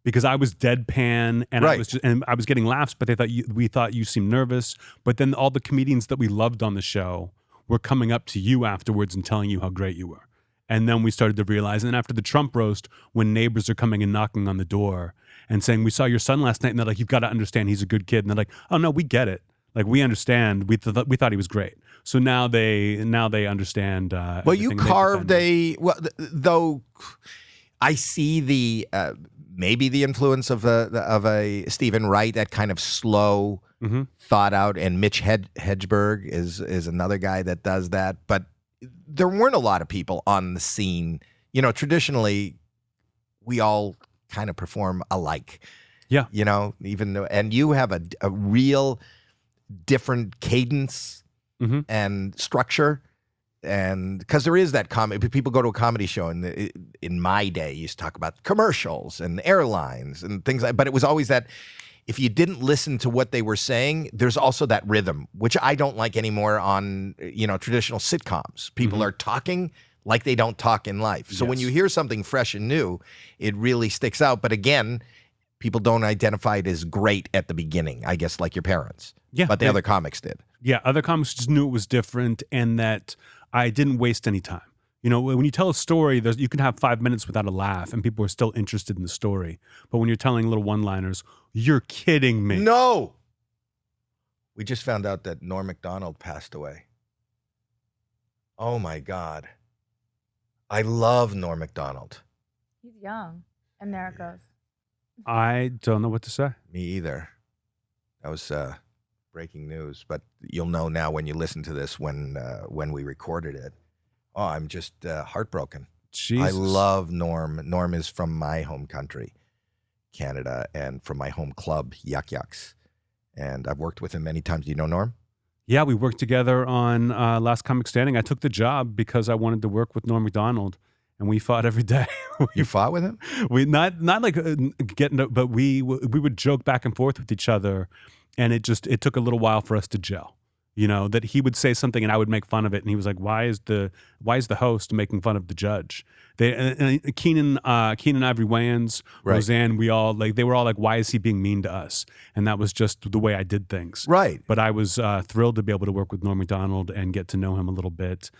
Because I was deadpan and
Right.
I was getting laughs, but we thought you seemed nervous. But then all the comedians that we loved on the show were coming up to you afterwards and telling you how great you were. And then we started to realize, and after the Trump roast, when neighbors are coming and knocking on the door and saying, "We saw your son last night," and they're like, "You've got to understand, he's a good kid." And they're like, "Oh no, we get it. Like we understand. We thought he was great." So now they understand.
Well, you
everything. They
carved
defend me.
though I see the maybe the influence of a Stephen Wright, that kind of slow, thought out, and Mitch Hedberg is another guy that does that. But there weren't a lot of people on the scene. Traditionally, we all kind of perform alike.
Yeah.
Even though, and you have a real different cadence and structure. And because there is that comedy, people go to a comedy show, and in my day, you used to talk about commercials and airlines and things like. But it was always that if you didn't listen to what they were saying, there's also that rhythm, which I don't like anymore on traditional sitcoms. People are talking like they don't talk in life. So when you hear something fresh and new, it really sticks out. But again, people don't identify it as great at the beginning, I guess, like your parents.
Yeah,
But the other comics did.
Yeah, other comics just knew it was different and that I didn't waste any time. When you tell a story, you can have 5 minutes without a laugh and people are still interested in the story. But when you're telling little one-liners, you're kidding me.
No. We just found out that Norm Macdonald passed away. Oh my God. I love Norm Macdonald.
He's young. And there it goes.
I don't know what to say.
Me either. That was breaking news, but you'll know now when you listen to this when we recorded it. Oh, I'm just heartbroken.
Jesus.
I love Norm. Norm is from my home country, Canada, and from my home club, Yuck Yucks. And I've worked with him many times. Do you know Norm?
Yeah, we worked together on Last Comic Standing. I took the job because I wanted to work with Norm Macdonald. and we fought every day.
You fought with him?
We not like getting, but we would joke back and forth with each other, and it took a little while for us to gel. You know, that he would say something and I would make fun of it, and he was like, "Why is the host making fun of the judge?" Keenan Ivory Wayans,
Right.
Roseanne, they were all like, "Why is he being mean to us?" And that was just the way I did things.
Right.
But I was thrilled to be able to work with Norm Macdonald and get to know him a little bit.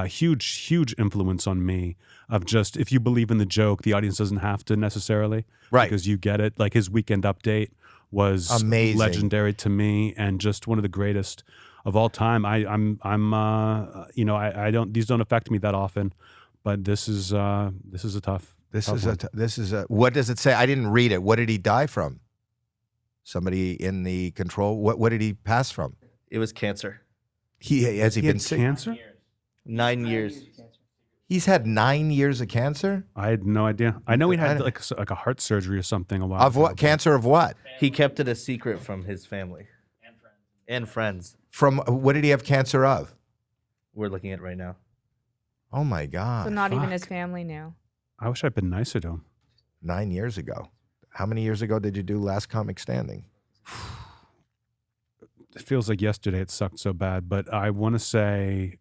Huge influence on me of just, if you believe in the joke, the audience doesn't have to necessarily,
Right.
because you get it. Like his Weekend Update was
Amazing.
legendary to me, and just one of the greatest of all time. I don't, these don't affect me that often, but this is a tough.
This
one.
is a. What does it say? I didn't read it. What did he die from? Somebody in the control. What did he pass from?
It was cancer.
Has he been
had
sick?
cancer?
9 years.
He's had 9 years of cancer.
I had no idea. I know he had like a heart surgery or something a while
Of
ago.
what? Cancer of what?
He kept it a secret from his family and friends.
From what did he have cancer of?
We're looking at it right now.
Oh my God.
So not even
fuck.
his family knew.
I wish I'd been nicer to him.
9 years ago. How many years ago did you do Last Comic Standing?
It feels like yesterday. It sucked so bad, but I want to say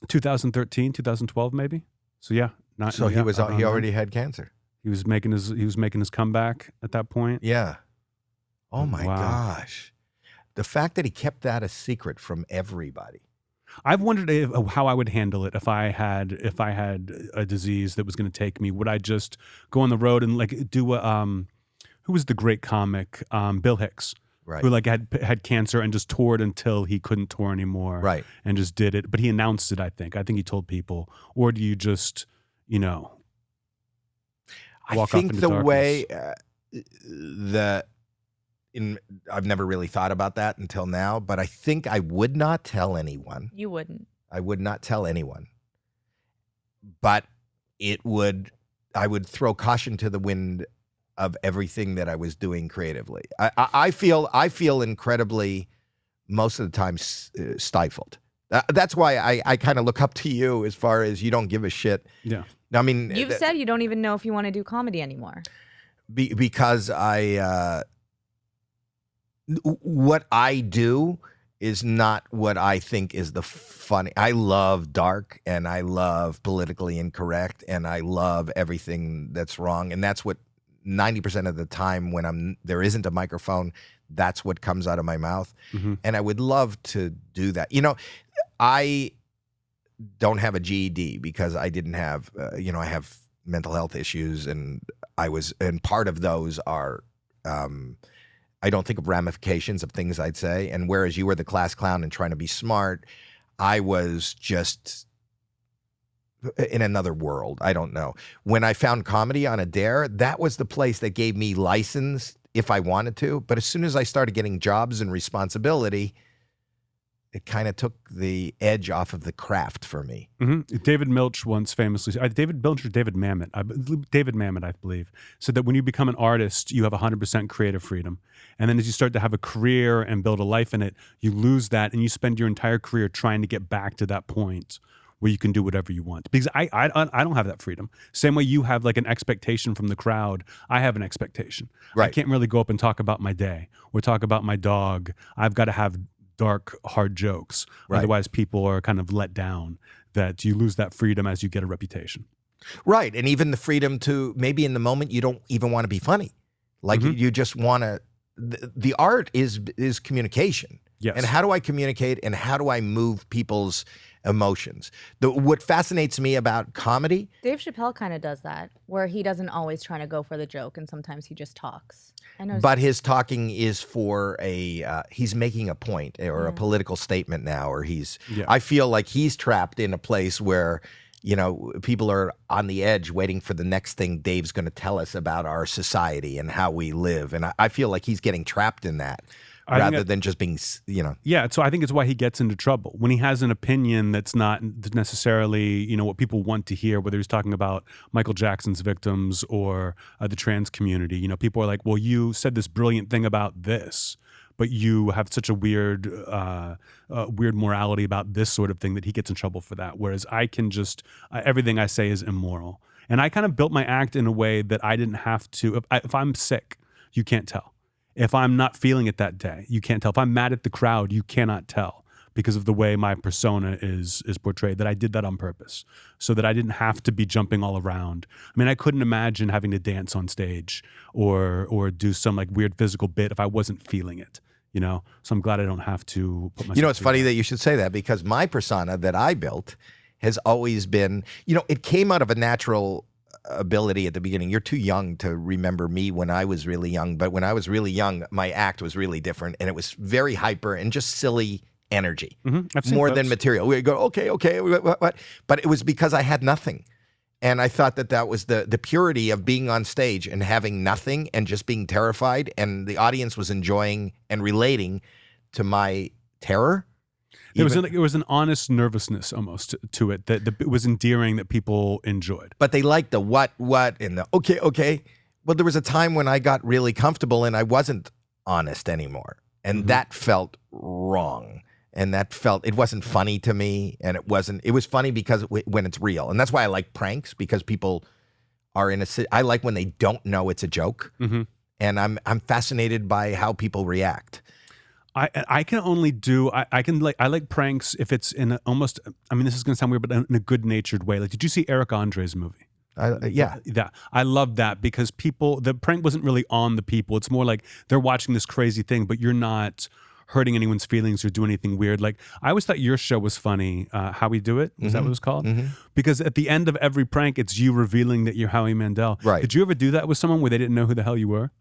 2013, 2012, maybe. So yeah,
So he already had cancer.
He was making his comeback at that point.
Yeah. Oh my
Wow.
gosh. The fact that he kept that a secret from everybody.
I've wondered how I would handle it if I had a disease that was going to take me. Would I just go on the road and like do a who was the great comic Bill Hicks,
Right.
who like had cancer and just toured until he couldn't tour anymore,
Right.
and just did it. But he announced it. I think he told people. Or do you just
I
walk off
think
into
the
darkness?
way I've never really thought about that until now, but I think I would not tell anyone.
You wouldn't.
I would not tell anyone. But I would throw caution to the wind of everything that I was doing creatively. I feel incredibly, most of the time, stifled. That's why I kind of look up to you as far as you don't give a shit.
Yeah.
I mean,
You've said you don't even know if you want to do comedy anymore.
because what I do is not what I think is the funny. I love dark, and I love politically incorrect, and I love everything that's wrong, and that's what 90% of the time when there isn't a microphone, that's what comes out of my mouth.
Mm-hmm.
And I would love to do that. I don't have a GED because I didn't have, I have mental health issues, and part of those are, I don't think of ramifications of things I'd say. And whereas you were the class clown and trying to be smart, I was just in another world. I don't know. When I found comedy on a dare, that was the place that gave me license if I wanted to. But as soon as I started getting jobs and responsibility, it kind of took the edge off of the craft for me.
Mm-hmm. David Milch once famously, David Milch or David Mamet, David Mamet, I believe, said that when you become an artist, you have 100% creative freedom. And then as you start to have a career and build a life in it, you lose that, and you spend your entire career trying to get back to that point where you can do whatever you want. Because I don't have that freedom. Same way you have like an expectation from the crowd, I have an expectation.
Right.
I can't really go up and talk about my day or talk about my dog. I've got to have dark, hard jokes.
Right.
Otherwise, people are kind of let down. That you lose that freedom as you get a reputation.
Right. And even the freedom to, maybe in the moment, you don't even want to be funny. Like you just want to, the art is communication.
Yes.
And how do I communicate, and how do I move people's emotions? What fascinates me about comedy,
Dave Chappelle kind of does that, where he doesn't always try to go for the joke, and sometimes he just talks. I know.
but his talking is for he's making a point or a political statement now, or I feel like he's trapped in a place where, people are on the edge waiting for the next thing Dave's going to tell us about our society and how we live. And I feel like he's getting trapped in that. Rather than just being,
Yeah, so I think it's why he gets into trouble. When he has an opinion that's not necessarily, what people want to hear, whether he's talking about Michael Jackson's victims or the trans community. People are like, well, you said this brilliant thing about this, but you have such a weird morality about this sort of thing that he gets in trouble for that. Whereas I can just everything I say is immoral. And I kind of built my act in a way that I didn't have to. If I'm sick, you can't tell. If I'm not feeling it that day, you can't tell. If I'm mad at the crowd, you cannot tell because of the way my persona is portrayed, that I did that on purpose so that I didn't have to be jumping all around. I mean, I couldn't imagine having to dance on stage or do some like weird physical bit if I wasn't feeling it, you know? So I'm glad I don't have to put myself
It's
through
funny that you should say that because my persona that I built has always been, it came out of a natural ability at the beginning. You're too young to remember me when I was really young, but when I was really young, my act was really different and it was very hyper and just silly energy, more than material. We go, okay, what? But it was because I had nothing. And I thought that was the purity of being on stage and having nothing and just being terrified, and the audience was enjoying and relating to my terror.
It was an honest nervousness almost to it that it was endearing, that people enjoyed.
But they liked the what, and the okay. Well, there was a time when I got really comfortable and I wasn't honest anymore. And that felt wrong. And it wasn't funny to me. And it was funny because when it's real. And that's why I like pranks, because people are I like when they don't know it's a joke. And I'm fascinated by how people react.
I can only do I like pranks if it's in almost, I mean, this is gonna sound weird, but in a good-natured way. Like, did you see Eric Andre's movie?
Yeah.
I love that because the prank wasn't really on the people. It's more like they're watching this crazy thing, but you're not hurting anyone's feelings or doing anything weird. Like, I always thought your show was funny. How We Do It? Was that what it was called? Because at the end of every prank, it's you revealing that you're Howie Mandel.
Right.
Did you ever do that with someone where they didn't know who the hell you were?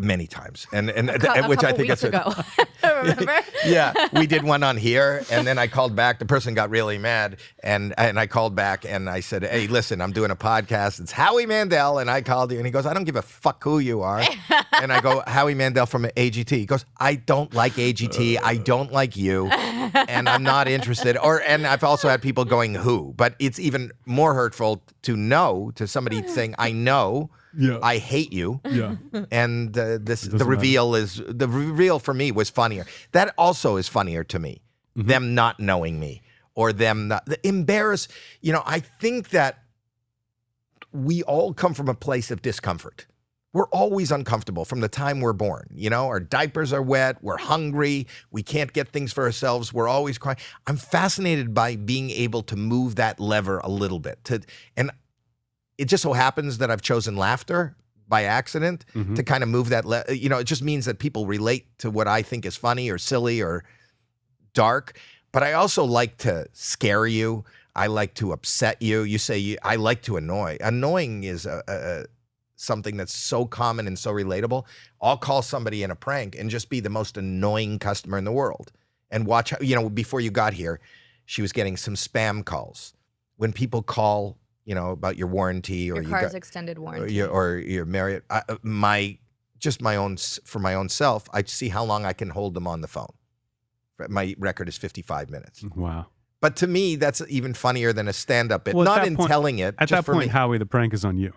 Many times, and
a
which I
couple
think
weeks ago. Remember?
Yeah, we did one on here, and then I called back. The person got really mad, and I called back, and I said, "Hey, listen, I'm doing a podcast. It's Howie Mandel," and I called you, and he goes, "I don't give a fuck who you are," and I go, "Howie Mandel from AGT." He goes, "I don't like AGT. I don't like you, and I'm not interested." And I've also had people going, "Who?" But it's even more hurtful to somebody saying, "I know."
Yeah.
I hate you.
Yeah.
And the reveal for me was funnier. That also is funnier to me. Them not knowing me, or them not embarrassed. I think that we all come from a place of discomfort. We're always uncomfortable from the time we're born. Our diapers are wet. We're hungry. We can't get things for ourselves. We're always crying. I'm fascinated by being able to move that lever a little bit. And it just so happens that I've chosen laughter by accident to kind of move that. It just means that people relate to what I think is funny or silly or dark. But I also like to scare you. I like to upset you. You say I like to annoy. Annoying is something that's so common and so relatable. I'll call somebody in a prank and just be the most annoying customer in the world. And watch how, before you got here, she was getting some spam calls. When people call, about your warranty or
your car's extended warranty,
or you're married. For my own self, I see how long I can hold them on the phone. My record is 55 minutes.
Wow.
But to me, that's even funnier than a stand-up bit.
Well,
Not in telling it.
At
just
that
for
point,
me.
Howie, the prank is on you.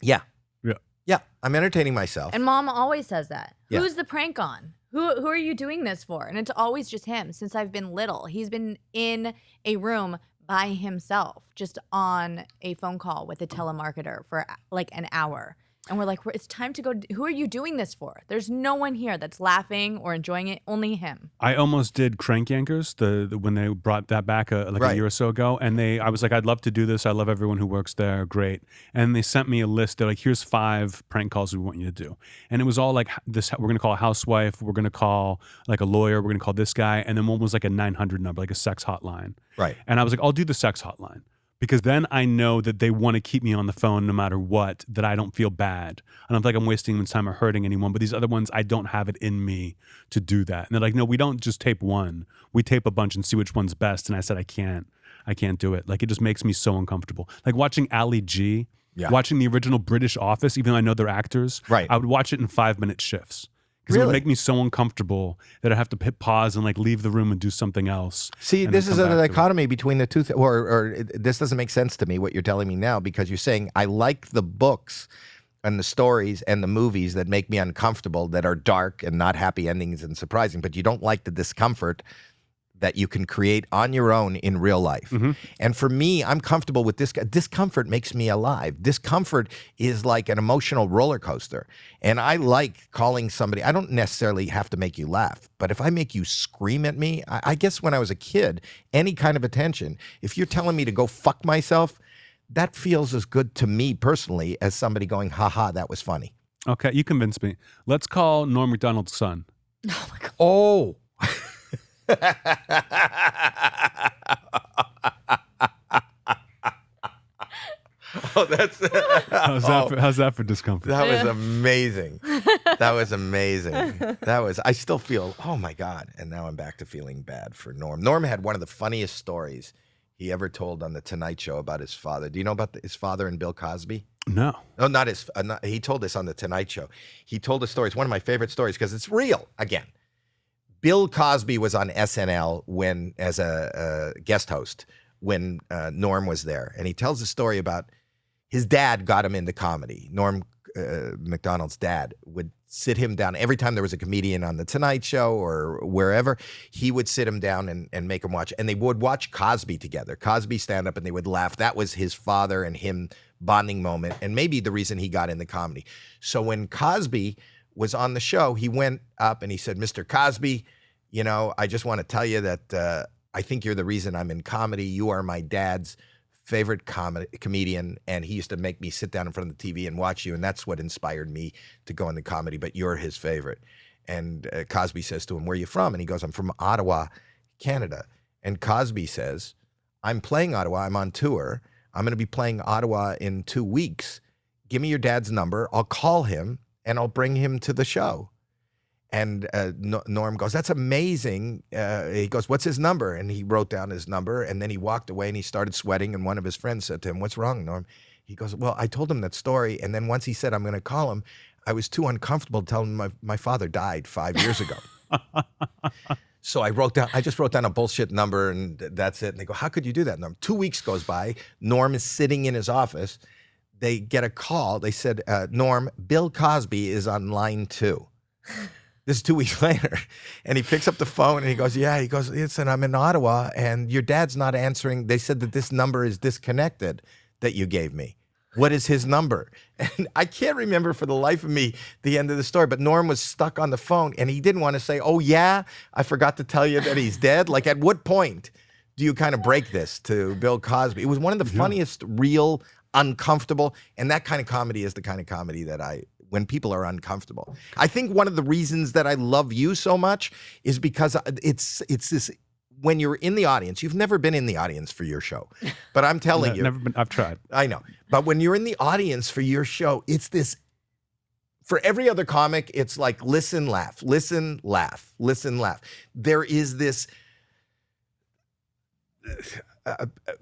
Yeah.
Yeah.
Yeah. I'm entertaining myself.
And Mom always says that.
Yeah.
Who's the prank on? Who are you doing this for? And it's always just him. Since I've been little, he's been in a room by himself, just on a phone call with a telemarketer for like an hour. And we're like, it's time to go. Who are you doing this for? There's no one here that's laughing or enjoying it. Only him.
I almost did Crank Yankers when they brought that back a year or so ago. And I was like, I'd love to do this. I love everyone who works there. Great. And they sent me a list. They're like, here's 5 prank calls we want you to do. And it was all like this. We're going to call a housewife. We're going to call like a lawyer. We're going to call this guy. And then one was like a 900 number, like a sex hotline.
Right.
And I was like, I'll do the sex hotline. Because then I know that they want to keep me on the phone no matter what, that I don't feel bad. I don't feel like I'm wasting anyone's time or hurting anyone. But these other ones, I don't have it in me to do that. And they're like, no, we don't just tape one. We tape a bunch and see which one's best. And I said, I can't do it. Like, it just makes me so uncomfortable. Like watching Ali G, watching the original British Office, even though I know they're actors,
right.
I would watch it in 5-minute shifts. Because it would make me so uncomfortable that I have to hit pause and like leave the room and do something else.
See, this is a dichotomy between the two, or this doesn't make sense to me what you're telling me now, because you're saying I like the books and the stories and the movies that make me uncomfortable, that are dark and not happy endings and surprising, but you don't like the discomfort that you can create on your own in real life.
Mm-hmm.
And for me, I'm comfortable with this. Discomfort makes me alive. Discomfort is like an emotional roller coaster. And I like calling somebody, I don't necessarily have to make you laugh, but if I make you scream at me, I guess when I was a kid, any kind of attention, if you're telling me to go fuck myself, that feels as good to me personally as somebody going, haha, that was funny.
Okay, you convinced me. Let's call Norm Macdonald's son.
Oh my God.
Oh. Oh, that's
How's that for discomfort?
That was amazing. That was amazing. I still feel, oh my God. And now I'm back to feeling bad for Norm. Norm had one of the funniest stories he ever told on The Tonight Show about his father. Do you know about his father and Bill Cosby?
No.
No, not his. He told this on The Tonight Show. He told a story. It's one of my favorite stories because it's real. Again, Bill Cosby was on SNL as a guest host when Norm was there. And he tells a story about his dad got him into comedy. Norm Macdonald's dad would sit him down. Every time there was a comedian on The Tonight Show or wherever, he would sit him down and make him watch. And they would watch Cosby together. Cosby stand up and they would laugh. That was his father and him bonding moment, and maybe the reason he got into comedy. So when Cosby was on the show, he went up and he said, Mr. Cosby, you know, I just want to tell you that I think you're the reason I'm in comedy. You are my dad's favorite comedian, and he used to make me sit down in front of the TV and watch you, and that's what inspired me to go into comedy, but you're his favorite. And Cosby says to him, where are you from? And he goes, I'm from Ottawa, Canada. And Cosby says, I'm playing Ottawa. I'm on tour. I'm going to be playing Ottawa in 2 weeks. Give me your dad's number. I'll call him, and I'll bring him to the show. And Norm goes, that's amazing. He goes, what's his number? And he wrote down his number, and then he walked away, and he started sweating, and one of his friends said to him, what's wrong, Norm? He goes, well, I told him that story, and then once he said, I'm going to call him, I was too uncomfortable to tell him my father died 5 years ago. So I just wrote down a bullshit number, and that's it. And they go, how could you do that, Norm? 2 weeks goes by. Norm is sitting in his office. They get a call. They said, Norm, Bill Cosby is on line 2. This is 2 weeks later. And he picks up the phone and he goes, yeah. He goes, listen, I'm in Ottawa and your dad's not answering. They said that this number is disconnected that you gave me. What is his number? And I can't remember for the life of me the end of the story, but Norm was stuck on the phone and he didn't want to say, oh yeah, I forgot to tell you that he's dead. Like at what point do you kind of break this to Bill Cosby? It was one of the funniest, real, uncomfortable, and that kind of comedy is the kind of comedy that when people are uncomfortable. I think one of the reasons that I love you so much is because it's this, when you're in the audience, you've never been in the audience for your show, but I'm telling you.
Never been, I've tried.
I know. But when you're in the audience for your show, it's this, for every other comic, it's like, listen, laugh, listen, laugh, listen, laugh. There is this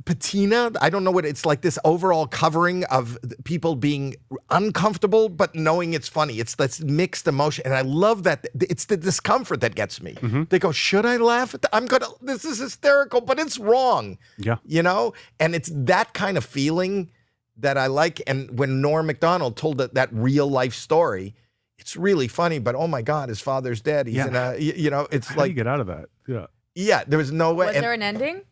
patina, I don't know what it's like, this overall covering of people being uncomfortable but knowing it's funny. It's this mixed emotion, and I love that. It's the discomfort that gets me. Mm-hmm. They go, should I laugh at that? This is hysterical, but it's wrong.
Yeah.
You know? And it's that kind of feeling that I like. And when Norm Macdonald told that real life story, it's really funny, but oh my God, his father's dead. He's in a, you know, it's
How
like,
do you get out of that? Yeah.
Yeah, there was no way.
Was there an ending?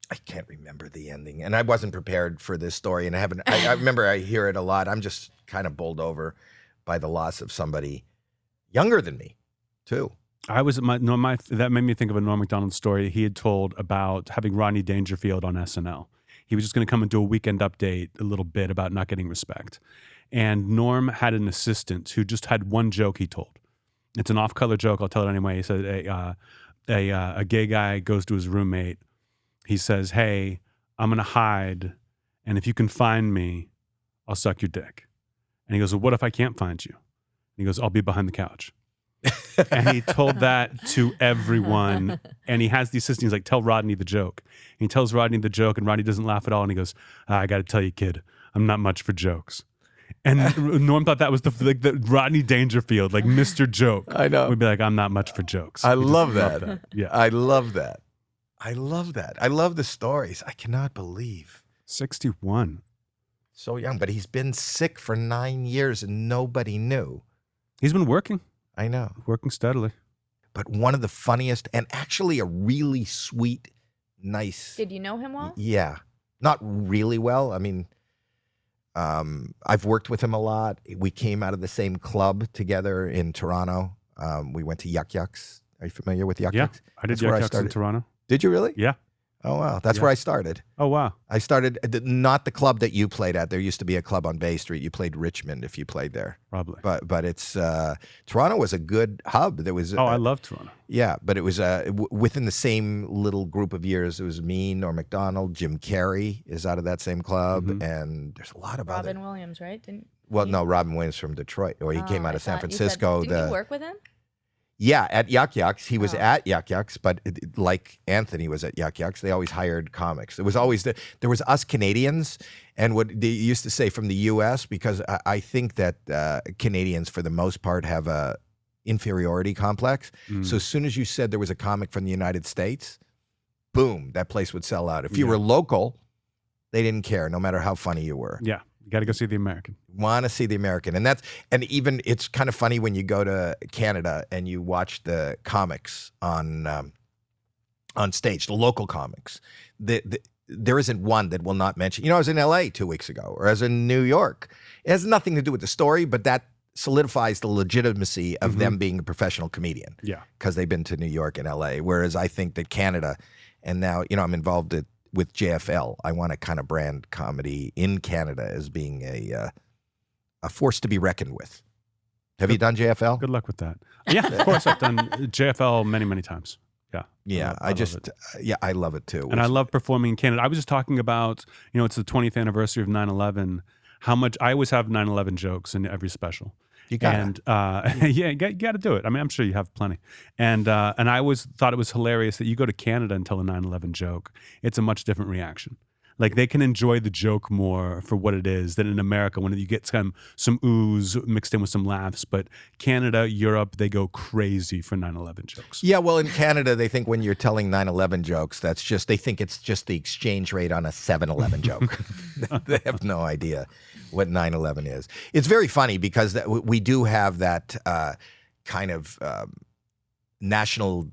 I can't remember the ending, and I wasn't prepared for this story, and I remember I hear it a lot. I'm just kind of bowled over by the loss of somebody younger than me, too.
That made me think of a Norm Macdonald story he had told about having Rodney Dangerfield on SNL. He was just going to come and do a weekend update, a little bit about not getting respect. And Norm had an assistant who just had one joke he told. It's an off-color joke. I'll tell it anyway. He said a gay guy goes to his roommate. He says, hey, I'm going to hide, and if you can find me, I'll suck your dick. And he goes, well, what if I can't find you? And he goes, I'll be behind the couch. And he told that to everyone, and he has the assistant. He's like, tell Rodney the joke. And he tells Rodney the joke, and Rodney doesn't laugh at all, and he goes, I got to tell you, kid, I'm not much for jokes. And Norm thought that was the Rodney Dangerfield, like Mr. Joke.
I know.
Would be like, I'm not much for jokes.
I love that.
Yeah.
I love that. I love that. I love the stories. I cannot believe.
61.
So young, but he's been sick for 9 years and nobody knew.
He's been working.
I know.
Working steadily.
But one of the funniest and actually a really sweet, nice.
Did you know him well?
Yeah. Not really well. I mean, I've worked with him a lot. We came out of the same club together in Toronto. We went to Yuck Yucks. Are you familiar with Yuck
Yeah,
Yucks?
I did
That's where
Yuck Yucks in
started.
Toronto.
Did you really?
Yeah.
Oh, wow. That's where I started.
Oh, wow.
I started, not the club that you played at. There used to be a club on Bay Street. You played Richmond if you played there.
Probably.
But it's, Toronto was a good hub. There was.
I love Toronto.
Yeah, but it was within the same little group of years. It was me, Norm Macdonald, Jim Carrey is out of that same club. And there's a lot of other.
Robin Williams, right?
No, Robin Williams from Detroit, or he came out of San Francisco.
Didn't you work with him?
Yeah, at Yuck Yucks. He was at Yuck Yucks, but like Anthony was at Yuck Yucks, they always hired comics. It was always there was us Canadians, and what they used to say from the U.S., because I think that Canadians, for the most part, have a inferiority complex. So as soon as you said there was a comic from the United States, boom, that place would sell out. If you were local, they didn't care, no matter how funny you were.
Yeah. You got to go see the American.
Want to see the American. And even it's kind of funny when you go to Canada and you watch the comics on stage, the local comics. There isn't one that will not mention, I was in LA 2 weeks ago, or I was in New York. It has nothing to do with the story, but that solidifies the legitimacy of them being a professional comedian.
Yeah.
Because they've been to New York and LA. Whereas I think that Canada, and now, I'm involved with JFL. I want to kind of brand comedy in Canada as being a force to be reckoned with. Have you done JFL?
Good luck with that. Yeah, of course. I've done JFL many, many times. Yeah.
Yeah, I love it too.
And I love performing in Canada. I was just talking about, it's the 20th anniversary of 9/11, how much I always have 9/11 jokes in every special.
You got
and you got to do it. I mean, I'm sure you have plenty. And I always thought it was hilarious that you go to Canada and tell a 9/11 joke. It's a much different reaction. Like they can enjoy the joke more for what it is than in America when you get some ooze mixed in with some laughs. But Canada, Europe, they go crazy for 9/11 jokes.
Yeah, well, in Canada, they think when you're telling 9/11 jokes, they think it's just the exchange rate on a 7-Eleven joke. They have no idea what 9/11 is. It's very funny because we do have that kind of national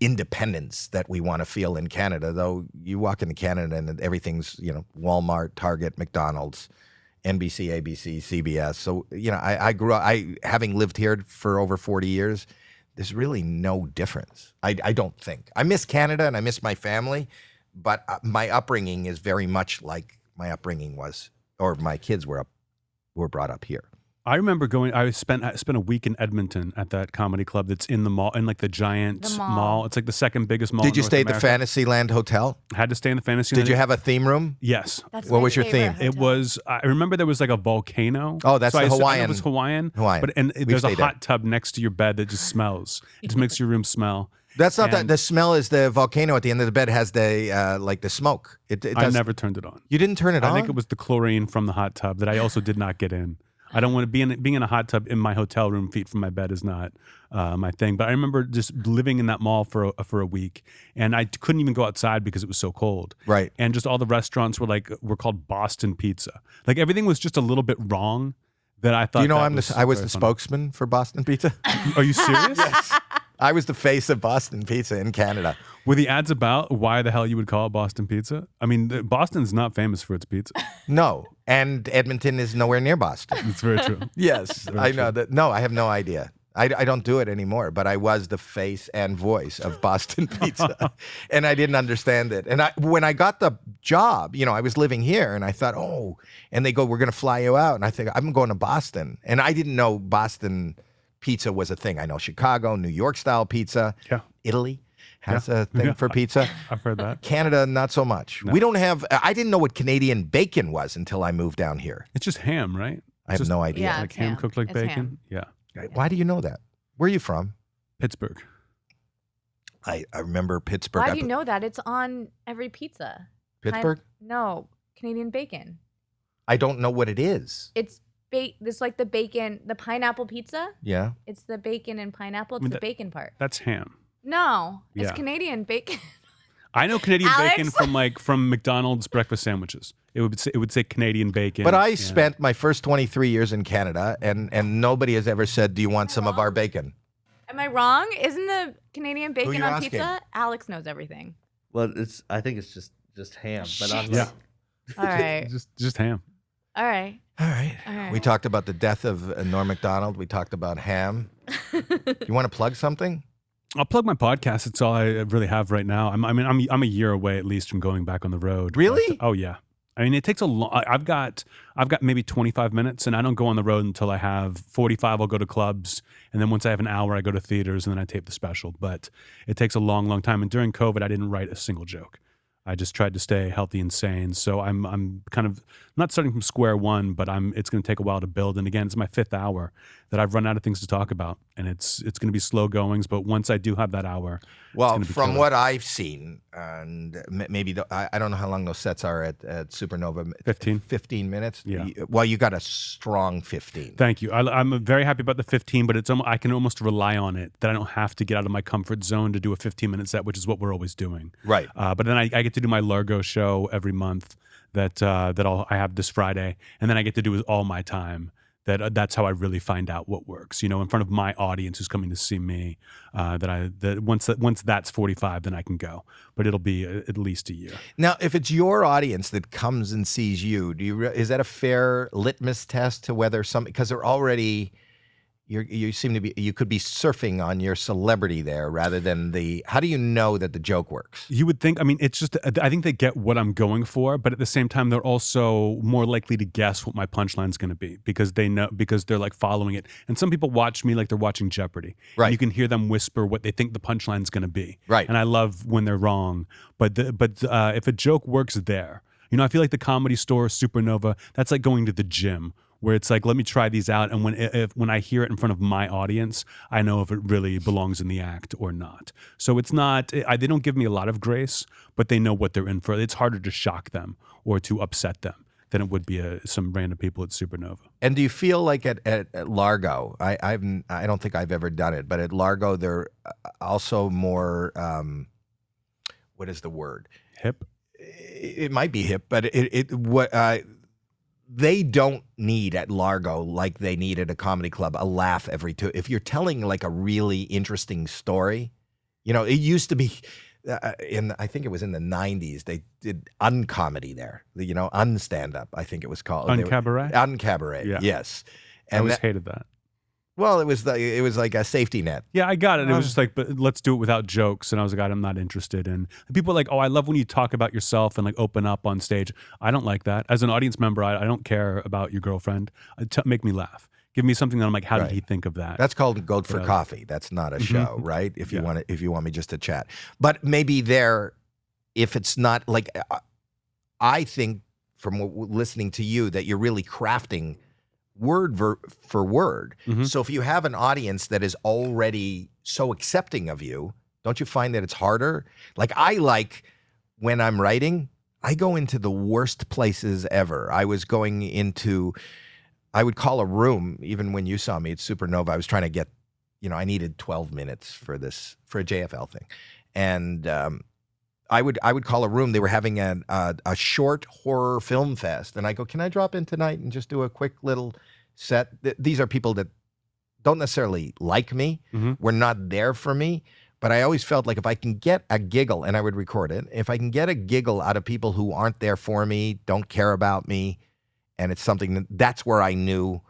independence that we want to feel in Canada, though you walk into Canada and everything's, Walmart, Target, McDonald's, NBC, ABC, CBS. So, I grew up, having lived here for over 40 years, there's really no difference. I don't think. I miss Canada and I miss my family, but my upbringing is very much like my upbringing was, or my kids were brought up here.
I remember going. I spent a week in Edmonton at that comedy club that's in the mall, in like the giant mall. It's like the second biggest mall.
Did you
in North
stay at
America.
the Fantasyland Hotel?
Had to stay in the Fantasyland.
Did you have a theme room?
Yes.
What was your theme?
It was. I remember there was like a volcano.
Oh, that's the Hawaiian.
It was Hawaiian.
Hawaiian.
But there's a hot tub next to your bed that just smells. It just makes your room smell.
That's not that. The smell is the volcano at the end of the bed has the like the smoke.
I never turned it on.
You didn't turn it on?
I think it was the chlorine from the hot tub that I also did not get in. I don't want to being in a hot tub in my hotel room, feet from my bed, is not my thing. But I remember just living in that mall for a week, and I couldn't even go outside because it was so cold.
Right.
And just all the restaurants were called Boston Pizza. Like everything was just a little bit wrong. That I thought.
Do you know I was the spokesman for Boston Pizza?
Are you serious?
Yes. I was the face of Boston Pizza in Canada.
Were the ads about why the hell you would call it Boston Pizza? I mean, Boston's not famous for its pizza.
No, and Edmonton is nowhere near Boston.
It's very true.
Yes, I know that. No, I have no idea. I don't do it anymore, but I was the face and voice of Boston Pizza, and I didn't understand it. And when I got the job, I was living here, and I thought, and they go, we're going to fly you out. And I think, I'm going to Boston. And I didn't know Boston pizza was a thing. I know Chicago, New York style pizza.
Yeah.
Italy has a thing for pizza.
I've heard that.
Canada, not so much. No. We don't have, I didn't know what Canadian bacon was until I moved down here.
It's just ham, right?
I have no idea.
Yeah,
like ham cooked like bacon.
Ham.
Yeah.
Why do you know that? Where are you from?
Pittsburgh.
I remember Pittsburgh.
Why do you know that? It's on every pizza.
Pittsburgh?
No, Canadian bacon.
I don't know what it is.
It's this like the bacon, the pineapple pizza.
Yeah.
It's the bacon and pineapple. It's the bacon part.
That's ham.
No, it's
Yeah.
Canadian bacon.
I know Canadian
Alex?
bacon from McDonald's breakfast sandwiches. It would say Canadian bacon.
But I spent my first 23 years in Canada, and nobody has ever said, "Do you want some of our bacon?"
Am I wrong? Isn't the Canadian bacon
you
on
asking?
pizza? Alex knows everything.
Well, I think it's just ham. But I'm
Yeah.
All right.
just ham.
All right.
All right.
All right.
We talked about the death of Norm Macdonald. We talked about ham. You want to plug something?
I'll plug my podcast. It's all I really have right now. I'm a year away at least from going back on the road.
Really?
Oh yeah. I mean, it takes a long. I've got maybe 25 minutes, and I don't go on the road until I have 45. I'll go to clubs, and then once I have an hour, I go to theaters, and then I tape the special. But it takes a long, long time. And during COVID, I didn't write a single joke. I just tried to stay healthy and sane. So I'm kind of not starting from square one, but it's going to take a while to build. And again, it's my 5th hour that I've run out of things to talk about, and it's going to be slow goings. But once I do have that hour,
Well, from what I've seen, and maybe I don't know how long those sets are at Supernova. 15 minutes.
Yeah.
Well, you got a strong 15.
Thank you. I'm very happy about the 15, but I can almost rely on it that I don't have to get out of my comfort zone to do a 15-minute set, which is what we're always doing.
Right.
But then I get to do my Largo show every month that I have this Friday, and then I get to do it all my time. That's how I really find out what works. In front of my audience who's coming to see me. Once that's 45, then I can go. But it'll be at least a year.
Now, if it's your audience that comes and sees you, is that a fair litmus test to whether because they're already you seem to be you could be surfing on your celebrity there rather than how do you know that the joke works?
You would think, it's just, I think they get what I'm going for, but at the same time, they're also more likely to guess what my punchline's going to be because they're like following it. And some people watch me like they're watching Jeopardy.
Right.
And you can hear them whisper what they think the punchline's going to be.
Right.
And I love when they're wrong. But if a joke works there, I feel like the Comedy Store, Supernova, that's like going to the gym. Where it's like, let me try these out, and when I hear it in front of my audience, I know if it really belongs in the act or not. So it's not, they don't give me a lot of grace, but they know what they're in for. It's harder to shock them or to upset them than it would be some random people at Supernova.
And do you feel like at Largo, I don't think I've ever done it, but at Largo they're also more, what is the word?
Hip?
It might be hip, but they don't need at Largo, like they need at a comedy club, a laugh every two. If you're telling like a really interesting story, it used to be, I think it was in the 90s, they did uncomedy there, unstand-up, I think it was called.
Uncabaret?
Uncabaret,
Yeah.
Yes.
I always hated that.
Well, it was like a safety net.
Yeah, I got it. It was just like, but let's do it without jokes. And I was like, I'm not interested. And people are like, I love when you talk about yourself and like open up on stage. I don't like that. As an audience member, I don't care about your girlfriend. Make me laugh. Give me something that I'm like, how did he think of that?
That's called Go for Coffee. That's not a show, right? If you want me just to chat. But maybe if it's not like, I think from listening to you that you're really crafting word for word.
Mm-hmm.
So if you have an audience that is already so accepting of you, don't you find that it's harder? Like when I'm writing, I go into the worst places ever. I would call a room, even when you saw me at Supernova, I was trying to get, I needed 12 minutes for a JFL thing. And I would call a room. They were having a short horror film fest, and I go, "Can I drop in tonight and just do a quick little set?" These are people that don't necessarily like me.
Mm-hmm.
Were not there for me, but I always felt like if I can get a giggle, and I would record it, if I can get a giggle out of people who aren't there for me, don't care about me, and it's something that's where I knew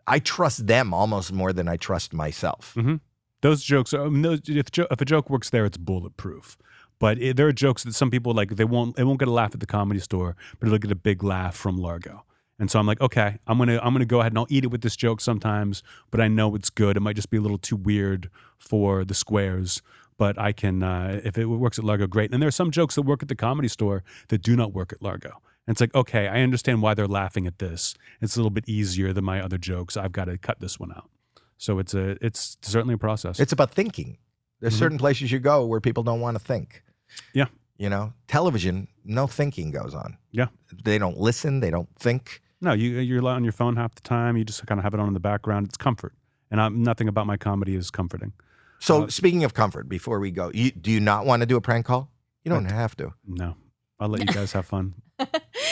I trust them almost more than I trust myself.
Mm-hmm. Those jokes are, if a joke works there, it's bulletproof. But there are jokes that some people like, it won't get a laugh at the Comedy Store, but it'll get a big laugh from Largo. And so I'm like, okay, I'm gonna go ahead and I'll eat it with this joke sometimes, but I know it's good. It might just be a little too weird for the squares, but I can, if it works at Largo, great. And there are some jokes that work at the Comedy Store that do not work at Largo. And it's like, okay, I understand why they're laughing at this. It's a little bit easier than my other jokes. I've got to cut this one out. So it's certainly a process.
It's about thinking. There's certain places you go where people don't want to think.
Yeah.
Television, no thinking goes on.
Yeah.
They don't listen. They don't think.
No, you're on your phone half the time. You just kind of have it on in the background. It's comfort. And nothing about my comedy is comforting.
So speaking of comfort, before we go, do you not want to do a prank call? You don't have to.
No, I'll let you guys have fun.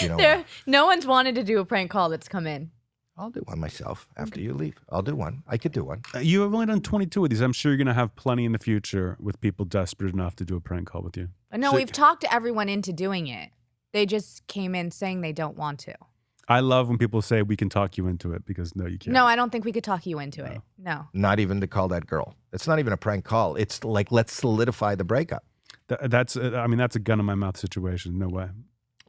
You know,
no one's wanted to do a prank call that's come in.
I'll do one myself after you leave. I'll do one. I could do one.
You have only done 22 of these. I'm sure you're going to have plenty in the future with people desperate enough to do a prank call with you.
No, we've talked everyone into doing it. They just came in saying they don't want to.
I love when people say we can talk you into it because no, you can't.
No, I don't think we could talk you into it. No.
Not even to call that girl. It's not even a prank call. It's like, let's solidify the breakup.
That's a gun in my mouth situation. No way.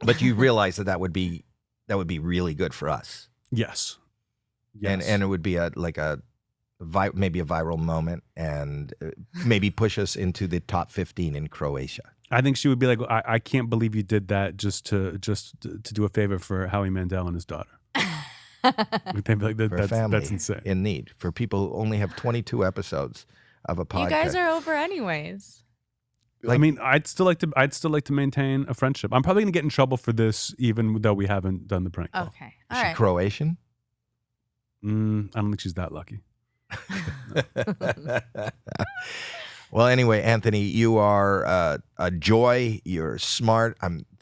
But you realize that would be really good for us.
Yes.
And it would be maybe a viral moment and maybe push us into the top 15 in Croatia.
I think she would be like, I can't believe you did that just to do a favor for Howie Mandel and his daughter. They'd be like, that's insane.
In need. For people who only have 22 episodes of a podcast.
You guys are over anyways.
I'd still like to maintain a friendship. I'm probably gonna get in trouble for this, even though we haven't done the prank call.
Okay,
Is she Croatian?
I don't think she's that lucky.
Well, anyway, Anthony, you are a joy. You're smart.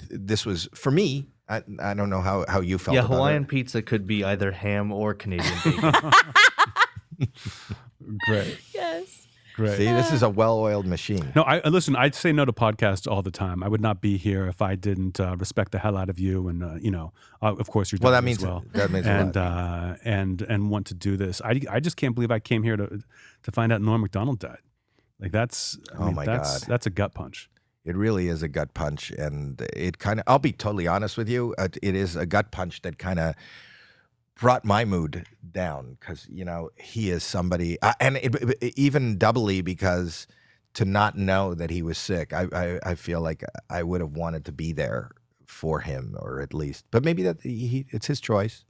This was for me. I don't know how you felt.
Yeah,
about
Hawaiian
it.
pizza could be either ham or Canadian bacon.
Great.
Yes.
Great.
See, this is a well-oiled machine.
No, listen. I'd say no to podcasts all the time. I would not be here if I didn't respect the hell out of you, and of course, you're.
Well, that
as
means
well.
That means
and
a lot.
And want to do this. I just can't believe I came here to find out Norm Macdonald died. Like that's. God, that's a gut punch.
It really is a gut punch, and it kind of. I'll be totally honest with you. It is a gut punch that kind of brought my mood down because he is somebody, and even doubly because to not know that he was sick, I feel like I would have wanted to be there for him, or at least, but maybe that it's his choice.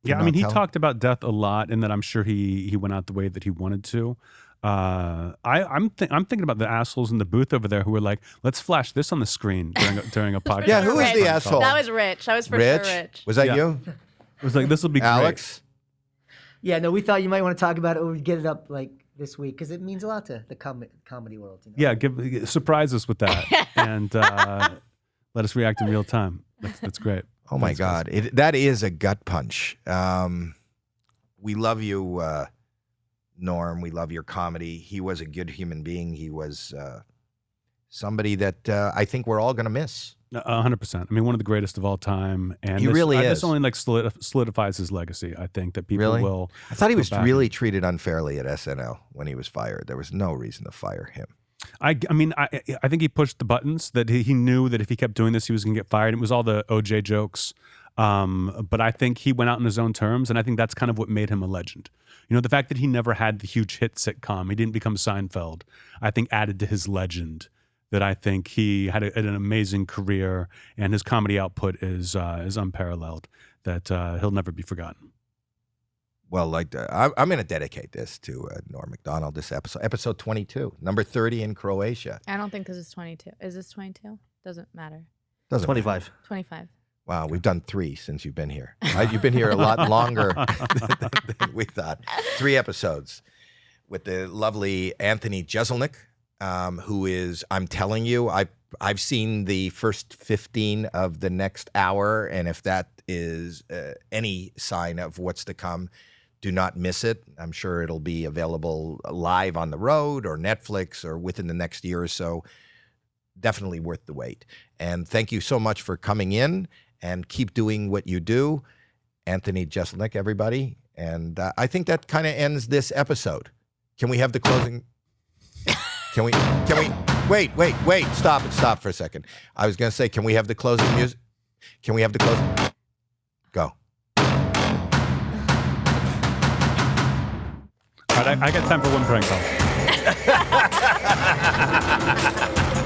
Yeah, I mean, he talked about death a lot, and that I'm sure he went out the way that he wanted to. I'm thinking about the assholes in the booth over there who were like, let's flash this on the screen during a podcast.
Yeah, who was the asshole?
That was Rich. That was for sure Rich.
Was that you?
It was like, this will be
Alex?
Yeah, no, we thought you might want to talk about it or we'd get it up like this week because it means a lot to the comedy world.
Yeah, surprise us with that and let us react in real time. That's great.
Oh my God, that is a gut punch. We love you, Norm. We love your comedy. He was a good human being. He was somebody that I think we're all going to miss.
100%. I mean, one of the greatest of all time. And
he really is.
This only solidifies his legacy. I think that people will.
I thought he was really treated unfairly at SNL when he was fired. There was no reason to fire him.
I mean, I think he pushed the buttons that he knew that if he kept doing this, he was going to get fired. It was all the OJ jokes. But I think he went out on his own terms, and I think that's kind of what made him a legend. The fact that he never had the huge hit sitcom, he didn't become Seinfeld, I think added to his legend. That I think he had an amazing career, and his comedy output is unparalleled. That he'll never be forgotten.
Well, I'm going to dedicate this to Norm Macdonald. This episode 22, number 30 in Croatia.
I don't think this is 22. Is this 22? Doesn't matter.
25.
25.
Wow, we've done 3 since you've been here. You've been here a lot longer than we thought. 3 episodes with the lovely Anthony Jeselnik. Who is, I'm telling you, I've seen the first 15 of the next hour, and if that is any sign of what's to come, do not miss it. I'm sure it'll be available live on the road or Netflix or within the next year or so. Definitely worth the wait. And thank you so much for coming in, and keep doing what you do. Anthony Jeselnik, everybody. And I think that kind of ends this episode. Can we have the closing? Can we, wait, stop for a second. I was going to say, can we have the closing music? Can we have the closing? Go.
All right, I got time for one prank call.